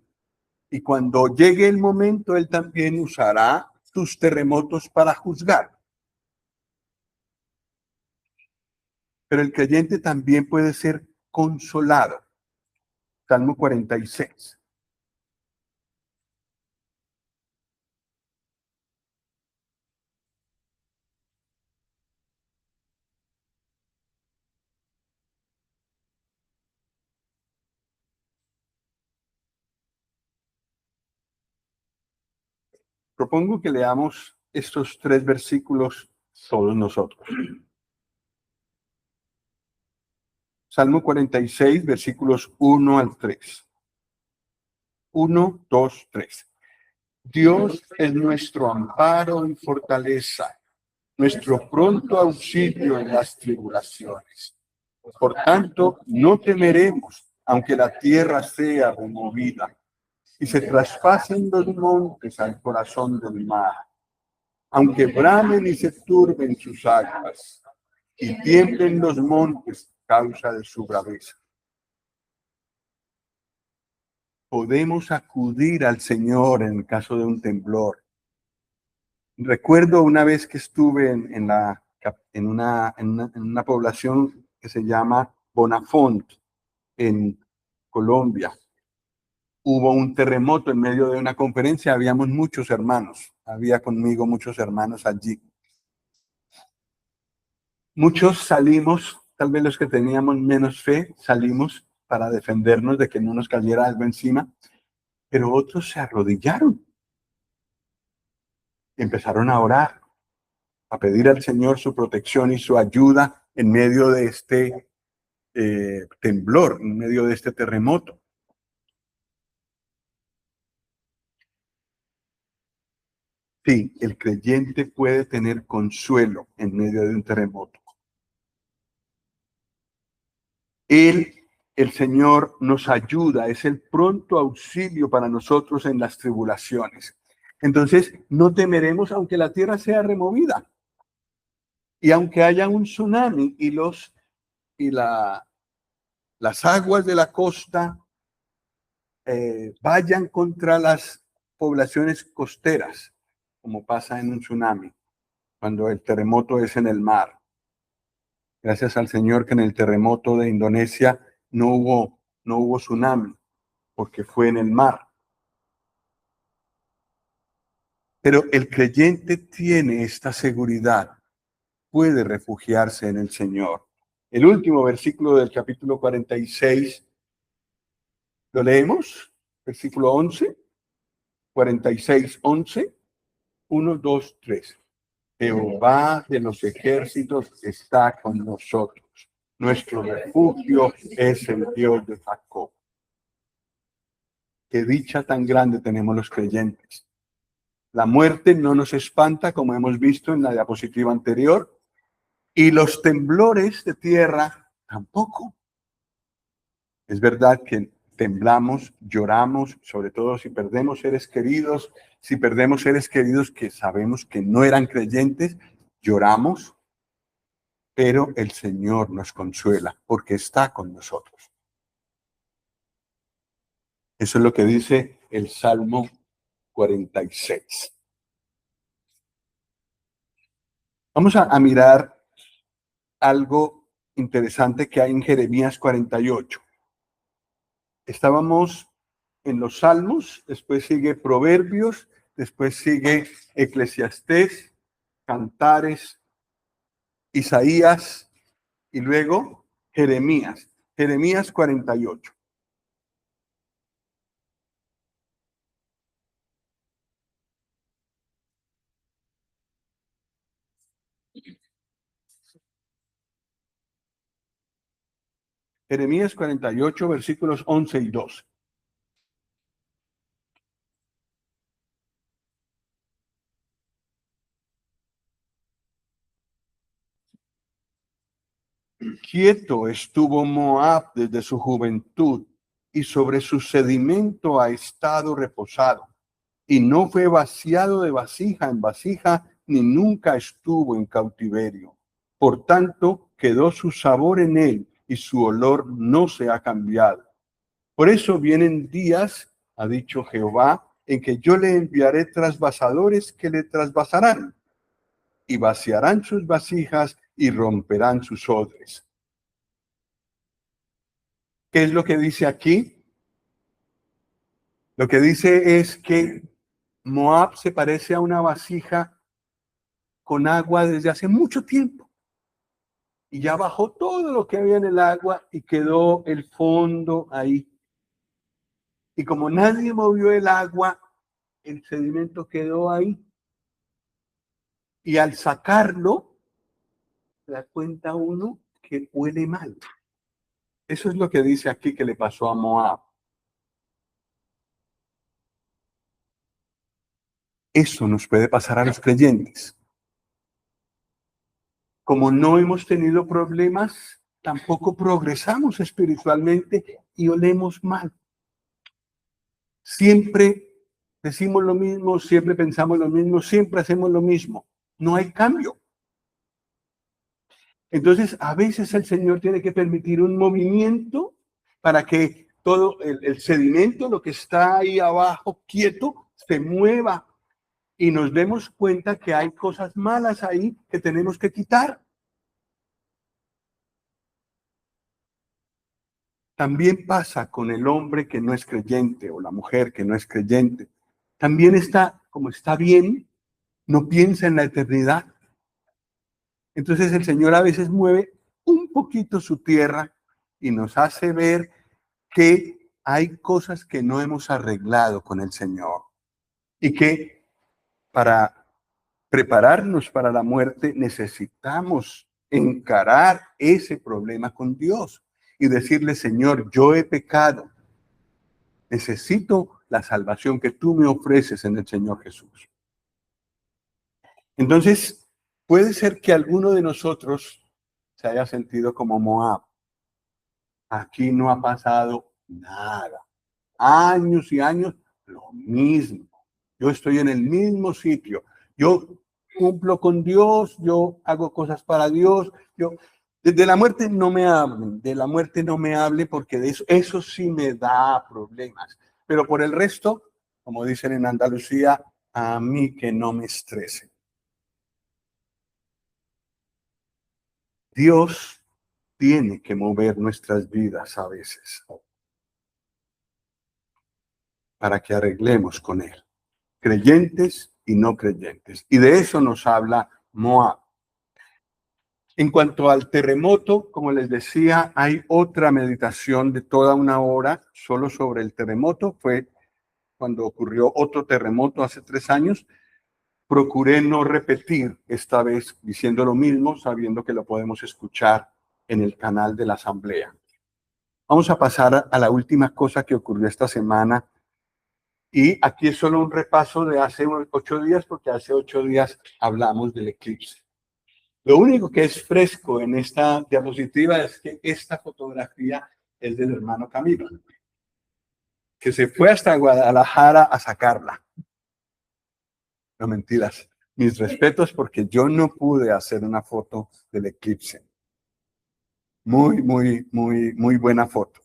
[SPEAKER 1] Y cuando llegue el momento, Él también usará sus terremotos para juzgar. Pero el creyente también puede ser consolado. Salmo 46. Propongo que leamos estos 3 versículos todos nosotros. Salmo 46, versículos 1 al 3. 1, 2, 3. Dios es nuestro amparo y fortaleza, nuestro pronto auxilio en las tribulaciones. Por tanto, no temeremos, aunque la tierra sea removida y se traspasen los montes al corazón del mar, aunque bramen y se turben sus aguas y tiemblen los montes a causa de su braveza. Podemos acudir al Señor en el caso de un temblor. Recuerdo una vez que estuve en una población que se llama Bonafont, en Colombia. Hubo un terremoto en medio de una conferencia, habíamos muchos hermanos, había conmigo muchos hermanos allí. Muchos salimos, tal vez los que teníamos menos fe, salimos para defendernos de que no nos cayera algo encima, pero otros se arrodillaron y empezaron a orar, a pedir al Señor su protección y su ayuda en medio de este temblor, en medio de este Sí, el creyente puede tener consuelo en medio de un terremoto. El Señor nos ayuda, es el pronto auxilio para nosotros en las tribulaciones. Entonces, no temeremos aunque la tierra sea removida y aunque haya un tsunami y las aguas de la costa vayan contra las poblaciones costeras, como pasa en un tsunami, cuando el terremoto es en el mar. Gracias al Señor que en el terremoto de Indonesia no hubo tsunami, porque fue en el mar. Pero el creyente tiene esta seguridad, puede refugiarse en el Señor. El último versículo del capítulo 46, ¿lo leemos? Versículo 11, 46, 11, 1, 2, 3. Jehová de los ejércitos está con nosotros. Nuestro refugio es el Dios de Jacob. Qué dicha tan grande tenemos los creyentes. La muerte no nos espanta, como hemos visto en la diapositiva anterior, y los temblores de tierra tampoco. Es verdad que temblamos, lloramos, sobre todo si perdemos seres queridos, que sabemos que no eran creyentes, lloramos, pero el Señor nos consuela porque está con nosotros. Eso es lo que dice el Salmo 46. Vamos a mirar algo interesante que hay en Jeremías 48. Estábamos en los Salmos, después sigue Proverbios, después sigue Eclesiastés, Cantares, Isaías y luego Jeremías. Jeremías 48. Jeremías 48, versículos 11 y 12. Quieto estuvo Moab desde su juventud, y sobre su sedimento ha estado reposado, y no fue vaciado de vasija en vasija, ni nunca estuvo en cautiverio. Por tanto, quedó su sabor en él, y su olor no se ha cambiado. Por eso vienen días, ha dicho Jehová, en que yo le enviaré trasvasadores que le trasvasarán, y vaciarán sus vasijas y romperán sus odres. ¿Qué es lo que dice aquí? Lo que dice es que Moab se parece a una vasija con agua desde hace mucho tiempo. Y ya bajó todo lo que había en el agua y quedó el fondo ahí. Y como nadie movió el agua, el sedimento quedó ahí. Y al sacarlo, se da cuenta uno que huele mal. Eso es lo que dice aquí que le pasó a Moab. Eso nos puede pasar a los creyentes. Como no hemos tenido problemas, tampoco progresamos espiritualmente y olemos mal. Siempre decimos lo mismo, siempre pensamos lo mismo, siempre hacemos lo mismo. No hay cambio. Entonces, a veces el Señor tiene que permitir un movimiento para que todo el sedimento, lo que está ahí abajo quieto, se mueva y nos demos cuenta que hay cosas malas ahí que tenemos que quitar. También pasa con el hombre que no es creyente o la mujer que no es creyente. También está, como está bien, no piensa en la eternidad. Entonces el Señor a veces mueve un poquito su tierra y nos hace ver que hay cosas que no hemos arreglado con el Señor y que para prepararnos para la muerte necesitamos encarar ese problema con Dios y decirle, Señor, yo he pecado. Necesito la salvación que tú me ofreces en el Señor Jesús. Entonces, puede ser que alguno de nosotros se haya sentido como Moab. Aquí no ha pasado nada. Años y años, lo mismo. Yo estoy en el mismo sitio. Yo cumplo con Dios, yo hago cosas para Dios. De la muerte no me hablen, de la muerte no me hable porque de eso sí me da problemas. Pero por el resto, como dicen en Andalucía, a mí que no me estrese. Dios tiene que mover nuestras vidas a veces para que arreglemos con Él, creyentes y no creyentes. Y de eso nos habla Moab. En cuanto al terremoto, como les decía, hay otra meditación de toda una hora solo sobre el terremoto. Fue cuando ocurrió otro terremoto hace 3 años. Procuré no repetir esta vez diciendo lo mismo, sabiendo que lo podemos escuchar en el canal de la Asamblea. Vamos a pasar a la última cosa que ocurrió esta semana. Y aquí es solo un repaso de hace 8 días, porque hace 8 días hablamos del eclipse. Lo único que es fresco en esta diapositiva es que esta fotografía es del hermano Camilo, que se fue hasta Guadalajara a sacarla. No, mentiras. Mis respetos porque yo no pude hacer una foto del eclipse. Muy, muy, muy, muy buena foto.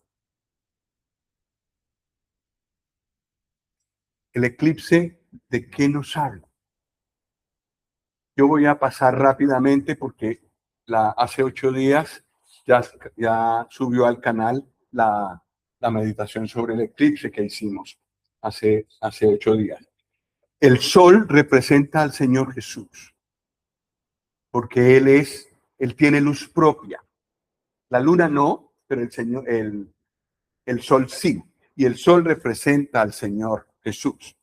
[SPEAKER 1] El eclipse, ¿de qué nos habla? Yo voy a pasar rápidamente porque hace 8 días ya subió al canal la meditación sobre el eclipse que hicimos hace 8 días. El sol representa al Señor Jesús, porque Él tiene luz propia. La luna no, pero el sol sí. Y el sol representa al Señor Jesús.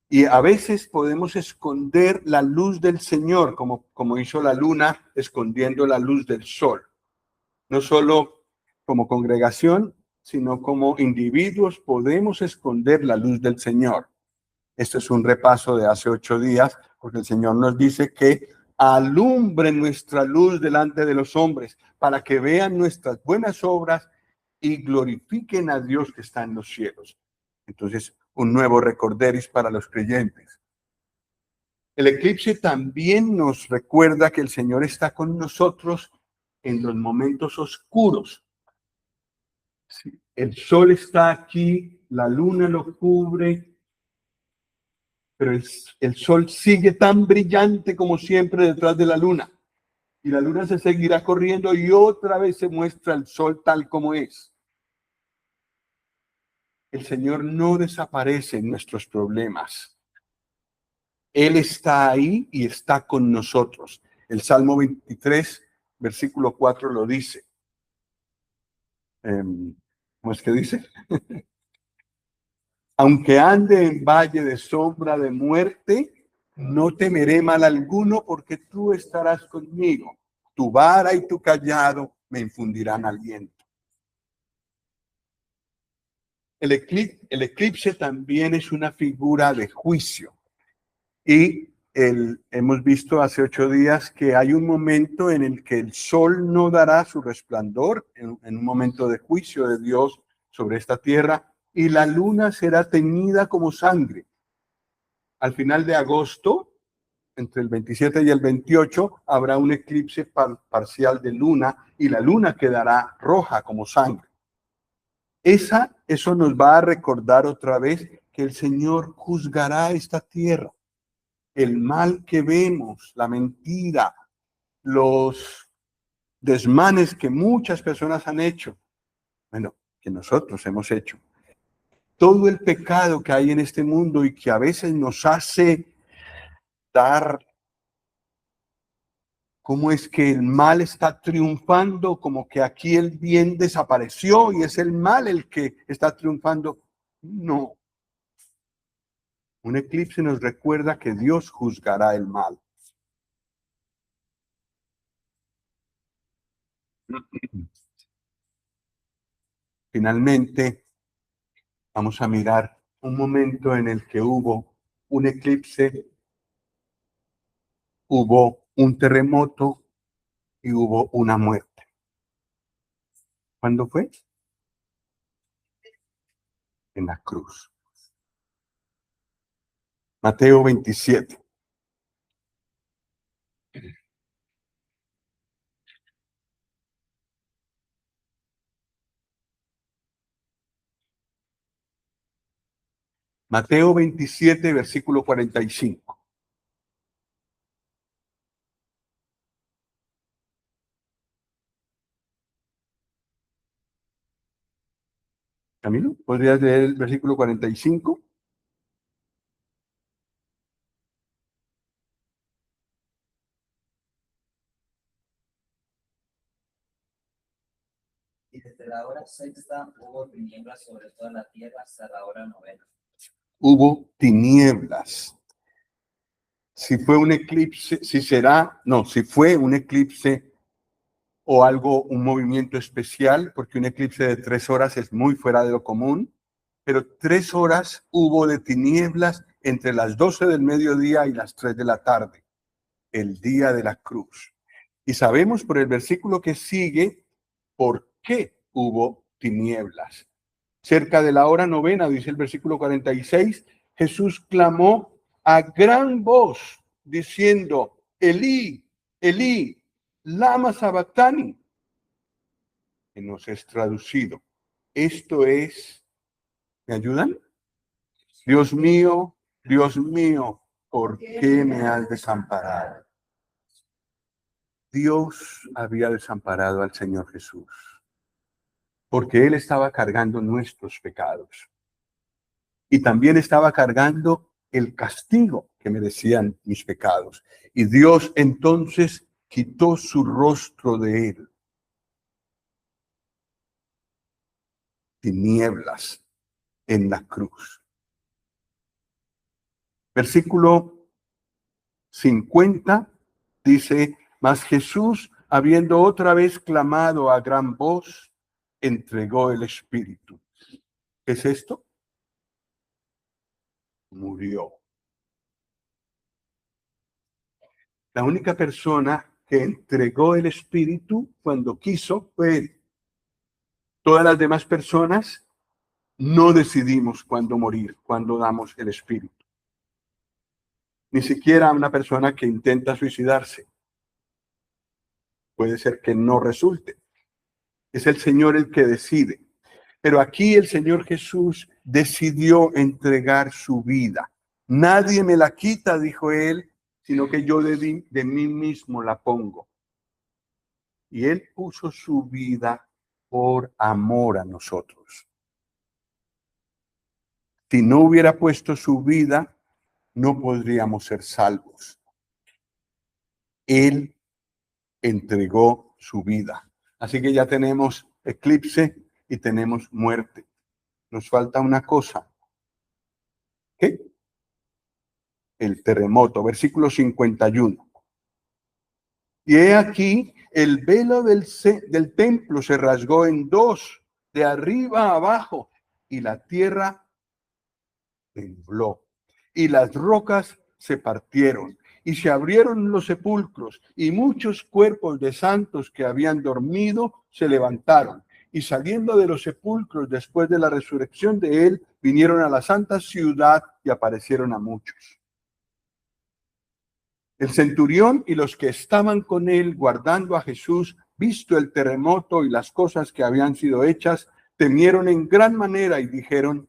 [SPEAKER 1] Y a veces podemos esconder la luz del Señor, como hizo la luna, escondiendo la luz del sol. No solo como congregación, sino como individuos podemos esconder la luz del Señor. Este es un repaso de hace 8 días, porque el Señor nos dice que alumbre nuestra luz delante de los hombres, para que vean nuestras buenas obras y glorifiquen a Dios que está en los cielos. Entonces, un nuevo recorderis para los creyentes. El eclipse también nos recuerda que el Señor está con nosotros en los momentos oscuros. Sí, el sol está aquí, la luna lo cubre, pero el sol sigue tan brillante como siempre detrás de la luna. Y la luna se seguirá corriendo y otra vez se muestra el sol tal como es. El Señor no desaparece en nuestros problemas. Él está ahí y está con nosotros. El Salmo 23, versículo 4 lo dice. ¿Cómo es que dice? Aunque ande en valle de sombra de muerte, no temeré mal alguno porque tú estarás conmigo. Tu vara y tu callado me infundirán aliento. El eclipse también es una figura de juicio. Y hemos visto hace 8 días que hay un momento en el que el sol no dará su resplandor, en un momento de juicio de Dios sobre esta tierra, y la luna será teñida como sangre. Al final de agosto, entre el 27 y el 28, habrá un eclipse parcial de luna y la luna quedará roja como sangre. Eso nos va a recordar otra vez que el Señor juzgará esta tierra. El mal que vemos, la mentira, los desmanes que muchas personas han hecho, bueno, que nosotros hemos hecho. Todo el pecado que hay en este mundo y que a veces nos hace dar cómo es que el mal está triunfando, como que aquí el bien desapareció y es el mal el que está triunfando. No. Un eclipse nos recuerda que Dios juzgará el mal. Finalmente, vamos a mirar un momento en el que hubo un eclipse hubo un terremoto y hubo una muerte. ¿Cuándo fue? En la cruz. Mateo 27. Mateo 27, versículo 45. Camilo, ¿podrías leer el versículo 45?
[SPEAKER 3] Y desde la hora sexta hubo tinieblas sobre toda la tierra hasta la hora novena.
[SPEAKER 1] Hubo tinieblas. Si fue un eclipse, si fue un eclipse o algo, un movimiento especial, porque un eclipse de 3 horas es muy fuera de lo común, pero 3 horas hubo de tinieblas entre las 12 del mediodía y las 3 de la tarde, el día de la cruz. Y sabemos por el versículo que sigue por qué hubo tinieblas. Cerca de la hora novena, dice el versículo 46, Jesús clamó a gran voz diciendo, Elí, Elí, lama sabactani, que nos es traducido. Esto es, ¿me ayudan? Dios mío, ¿por qué me has desamparado? Dios había desamparado al Señor Jesús, porque Él estaba cargando nuestros pecados. Y también estaba cargando el castigo que merecían mis pecados. Y Dios entonces quitó su rostro de Él. Tinieblas en la cruz. Versículo 50 dice, mas Jesús, habiendo otra vez clamado a gran voz, entregó el Espíritu. ¿Qué es esto? Murió. La única persona que entregó el Espíritu cuando quiso fue Él. Todas las demás personas no decidimos cuándo morir, cuándo damos el Espíritu. Ni siquiera una persona que intenta suicidarse. Puede ser que no resulte. Es el Señor el que decide. Pero aquí el Señor Jesús decidió entregar su vida. Nadie me la quita, dijo Él, sino que yo de mí mismo la pongo. Y Él puso su vida por amor a nosotros. Si no hubiera puesto su vida, no podríamos ser salvos. Él entregó su vida. Así que ya tenemos eclipse y tenemos muerte. Nos falta una cosa. ¿Qué? El terremoto, versículo 51. Y he aquí, el velo del templo se rasgó en dos, de arriba a abajo, y la tierra tembló, y las rocas se partieron, y se abrieron los sepulcros, y muchos cuerpos de santos que habían dormido se levantaron, y saliendo de los sepulcros después de la resurrección de él, vinieron a la santa ciudad y aparecieron a muchos. El centurión y los que estaban con él guardando a Jesús, visto el terremoto y las cosas que habían sido hechas, temieron en gran manera y dijeron,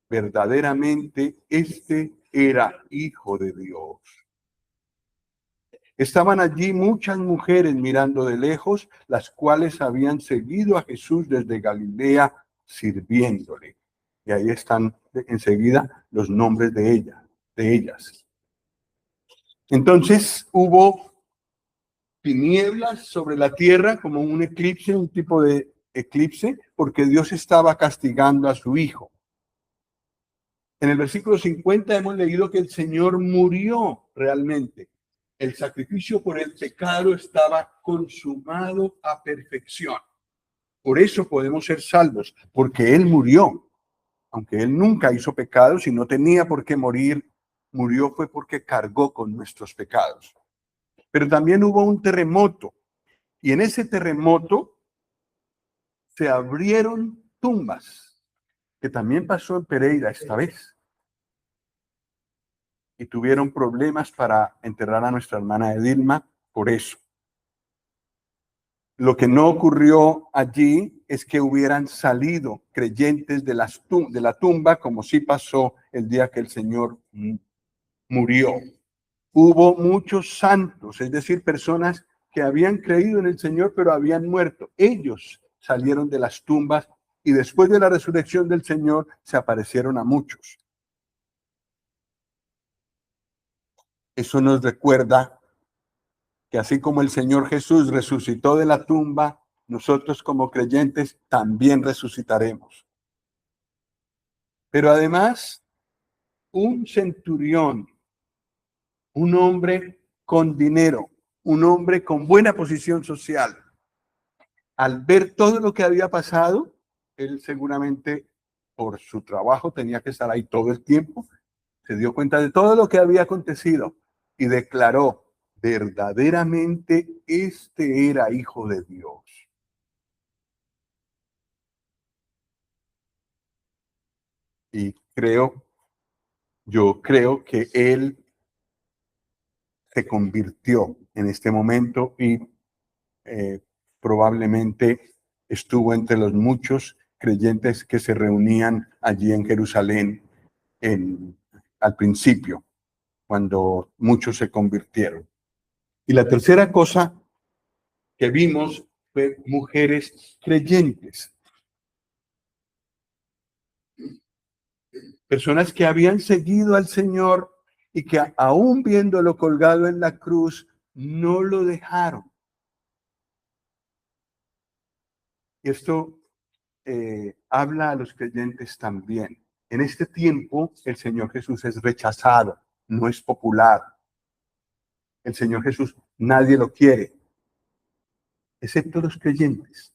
[SPEAKER 1] verdaderamente este era Hijo de Dios. Estaban allí muchas mujeres mirando de lejos, las cuales habían seguido a Jesús desde Galilea sirviéndole. Y ahí están enseguida los nombres de ellas. Entonces hubo tinieblas sobre la tierra como un eclipse, un tipo de eclipse, porque Dios estaba castigando a su Hijo. En el versículo 50 hemos leído que el Señor murió realmente. El sacrificio por el pecado estaba consumado a perfección. Por eso podemos ser salvos, porque Él murió. Aunque Él nunca hizo pecados y no tenía por qué morir murió fue porque cargó con nuestros pecados. Pero también hubo un terremoto, y en ese terremoto se abrieron tumbas, que también pasó en Pereira esta vez. Y tuvieron problemas para enterrar a nuestra hermana Edilma por eso. Lo que no ocurrió allí es que hubieran salido creyentes de la tumba, como sí pasó el día que el Señor murió. Hubo muchos santos, es decir, personas que habían creído en el Señor, pero habían muerto. Ellos salieron de las tumbas y después de la resurrección del Señor se aparecieron a muchos. Eso nos recuerda que así como el Señor Jesús resucitó de la tumba, nosotros como creyentes también resucitaremos. Pero además, un centurión, un hombre con dinero, un hombre con buena posición social, al ver todo lo que había pasado, él seguramente por su trabajo tenía que estar ahí todo el tiempo, se dio cuenta de todo lo que había acontecido y declaró, verdaderamente este era hijo de Dios. Y yo creo que él se convirtió en este momento y probablemente estuvo entre los muchos creyentes que se reunían allí en Jerusalén al principio, cuando muchos se convirtieron. Y la tercera cosa que vimos fue mujeres creyentes. Personas que habían seguido al Señor y que aún viéndolo colgado en la cruz, no lo dejaron. Y esto habla a los creyentes también. En este tiempo, el Señor Jesús es rechazado, no es popular. El Señor Jesús, nadie lo quiere, excepto los creyentes.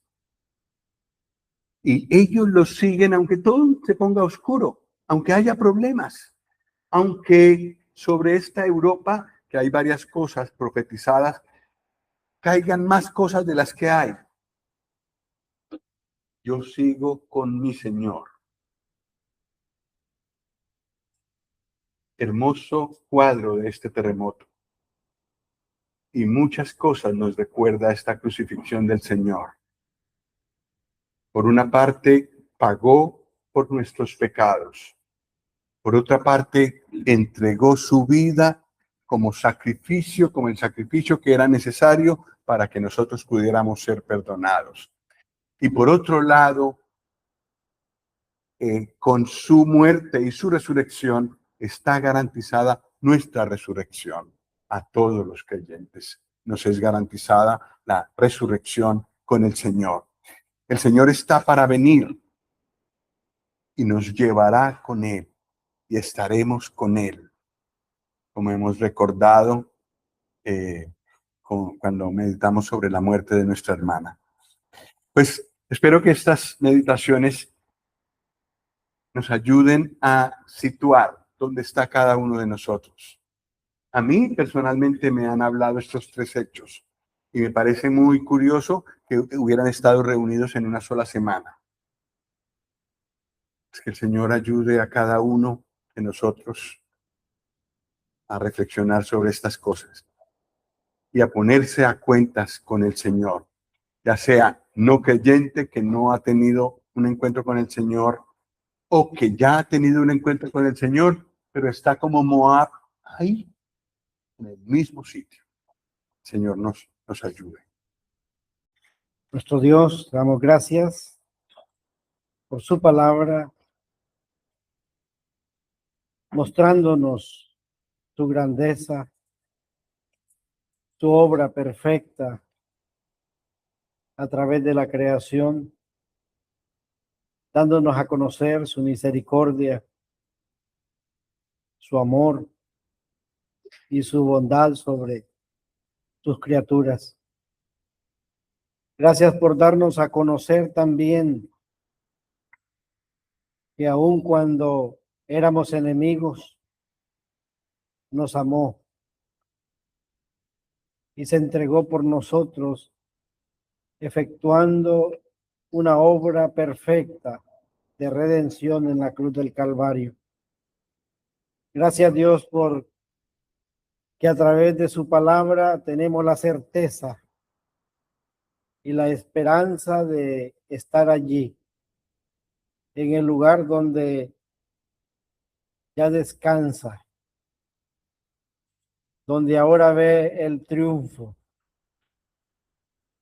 [SPEAKER 1] Y ellos lo siguen aunque todo se ponga oscuro, aunque haya problemas, aunque sobre esta Europa, que hay varias cosas profetizadas, caigan más cosas de las que hay. Yo sigo con mi Señor. Hermoso cuadro de este terremoto. Y muchas cosas nos recuerda esta crucifixión del Señor. Por una parte, pagó por nuestros pecados. Por otra parte, entregó su vida como sacrificio, como el sacrificio que era necesario para que nosotros pudiéramos ser perdonados. Y por otro lado, con su muerte y su resurrección está garantizada nuestra resurrección. A todos los creyentes nos es garantizada la resurrección con el Señor. El Señor está para venir y nos llevará con Él y estaremos con Él, como hemos recordado cuando meditamos sobre la muerte de nuestra hermana. Pues espero que estas meditaciones nos ayuden a situar dónde está cada uno de nosotros. A mí personalmente me han hablado estos tres hechos y me parece muy curioso que hubieran estado reunidos en una sola semana. Es que el Señor ayude a cada uno de nosotros a reflexionar sobre estas cosas y a ponerse a cuentas con el Señor, ya sea no creyente que no ha tenido un encuentro con el Señor o que ya ha tenido un encuentro con el Señor, pero está como Moab ahí, en el mismo sitio. El Señor nos ayude.
[SPEAKER 2] Nuestro Dios, damos gracias por su palabra, mostrándonos tu grandeza, tu obra perfecta a través de la creación, dándonos a conocer su misericordia, su amor y su bondad sobre tus criaturas. Gracias por darnos a conocer también que aun cuando éramos enemigos, nos amó y se entregó por nosotros, efectuando una obra perfecta de redención en la cruz del Calvario. Gracias a Dios por que a través de su palabra tenemos la certeza y la esperanza de estar allí, en el lugar donde ya descansa, donde ahora ve el triunfo,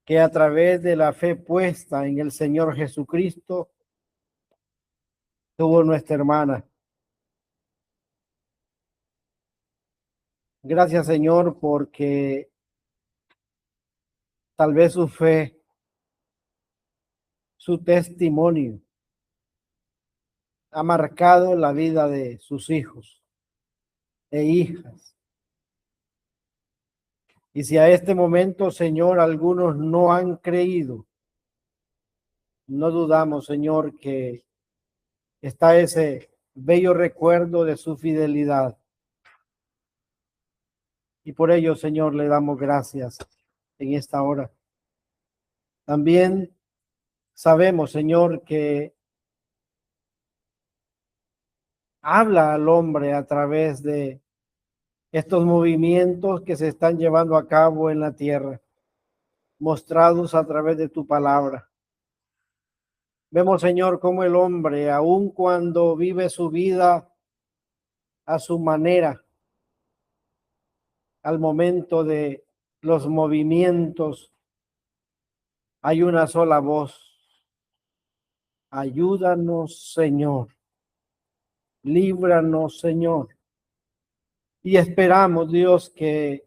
[SPEAKER 2] que a través de la fe puesta en el Señor Jesucristo tuvo nuestra hermana. Gracias, Señor, porque tal vez su fe, su testimonio, ha marcado la vida de sus hijos e hijas. Y si a este momento, Señor, algunos no han creído, no dudamos, Señor, que está ese bello recuerdo de su fidelidad. Y por ello, Señor, le damos gracias en esta hora. También sabemos, Señor, que habla al hombre a través de estos movimientos que se están llevando a cabo en la tierra, mostrados a través de tu palabra. Vemos, Señor, cómo el hombre, aun cuando vive su vida a su manera, al momento de los movimientos, hay una sola voz. Ayúdanos, Señor. Líbranos, Señor. Y esperamos, Dios, que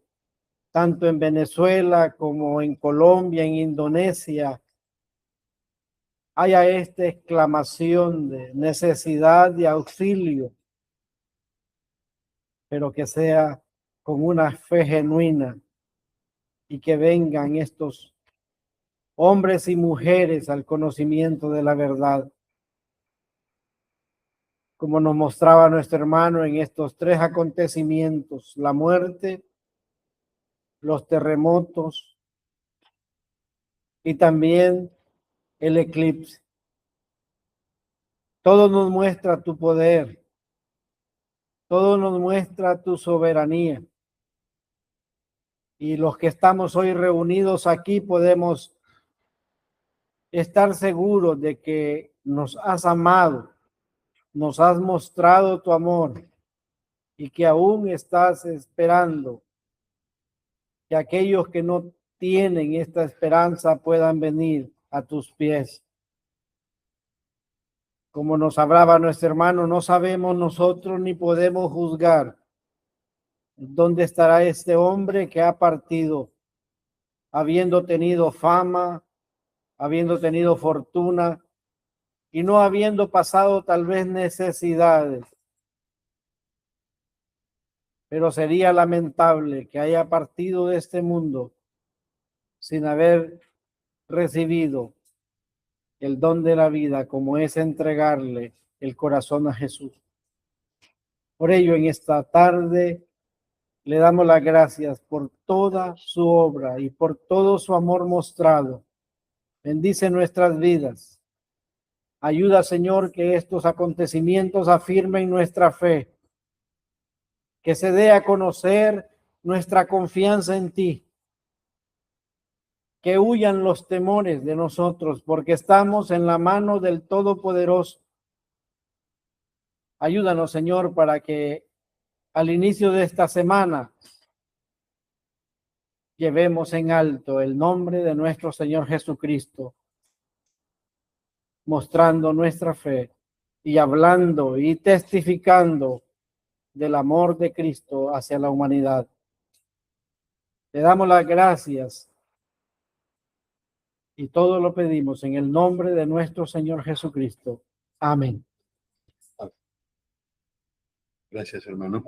[SPEAKER 2] tanto en Venezuela como en Colombia, en Indonesia, haya esta exclamación de necesidad de auxilio, pero que sea con una fe genuina y que vengan estos hombres y mujeres al conocimiento de la verdad. Como nos mostraba nuestro hermano en estos tres acontecimientos: la muerte, los terremotos y también el eclipse. Todo nos muestra tu poder, todo nos muestra tu soberanía. Y los que estamos hoy reunidos aquí podemos estar seguros de que nos has amado, nos has mostrado tu amor y que aún estás esperando que aquellos que no tienen esta esperanza puedan venir a tus pies. Como nos hablaba nuestro hermano, no sabemos nosotros ni podemos juzgar dónde estará este hombre que ha partido, habiendo tenido fama, habiendo tenido fortuna y no habiendo pasado tal vez necesidades. Pero sería lamentable que haya partido de este mundo sin haber recibido el don de la vida, como es entregarle el corazón a Jesús. Por ello, en esta tarde le damos las gracias por toda su obra y por todo su amor mostrado. Bendice nuestras vidas. Ayuda, Señor, que estos acontecimientos afirmen nuestra fe, que se dé a conocer nuestra confianza en ti, que huyan los temores de nosotros, porque estamos en la mano del Todopoderoso. Ayúdanos, Señor, para que al inicio de esta semana llevemos en alto el nombre de nuestro Señor Jesucristo, mostrando nuestra fe y hablando y testificando del amor de Cristo hacia la humanidad. Te damos las gracias y todo lo pedimos en el nombre de nuestro Señor Jesucristo. Amén.
[SPEAKER 1] Gracias, hermano.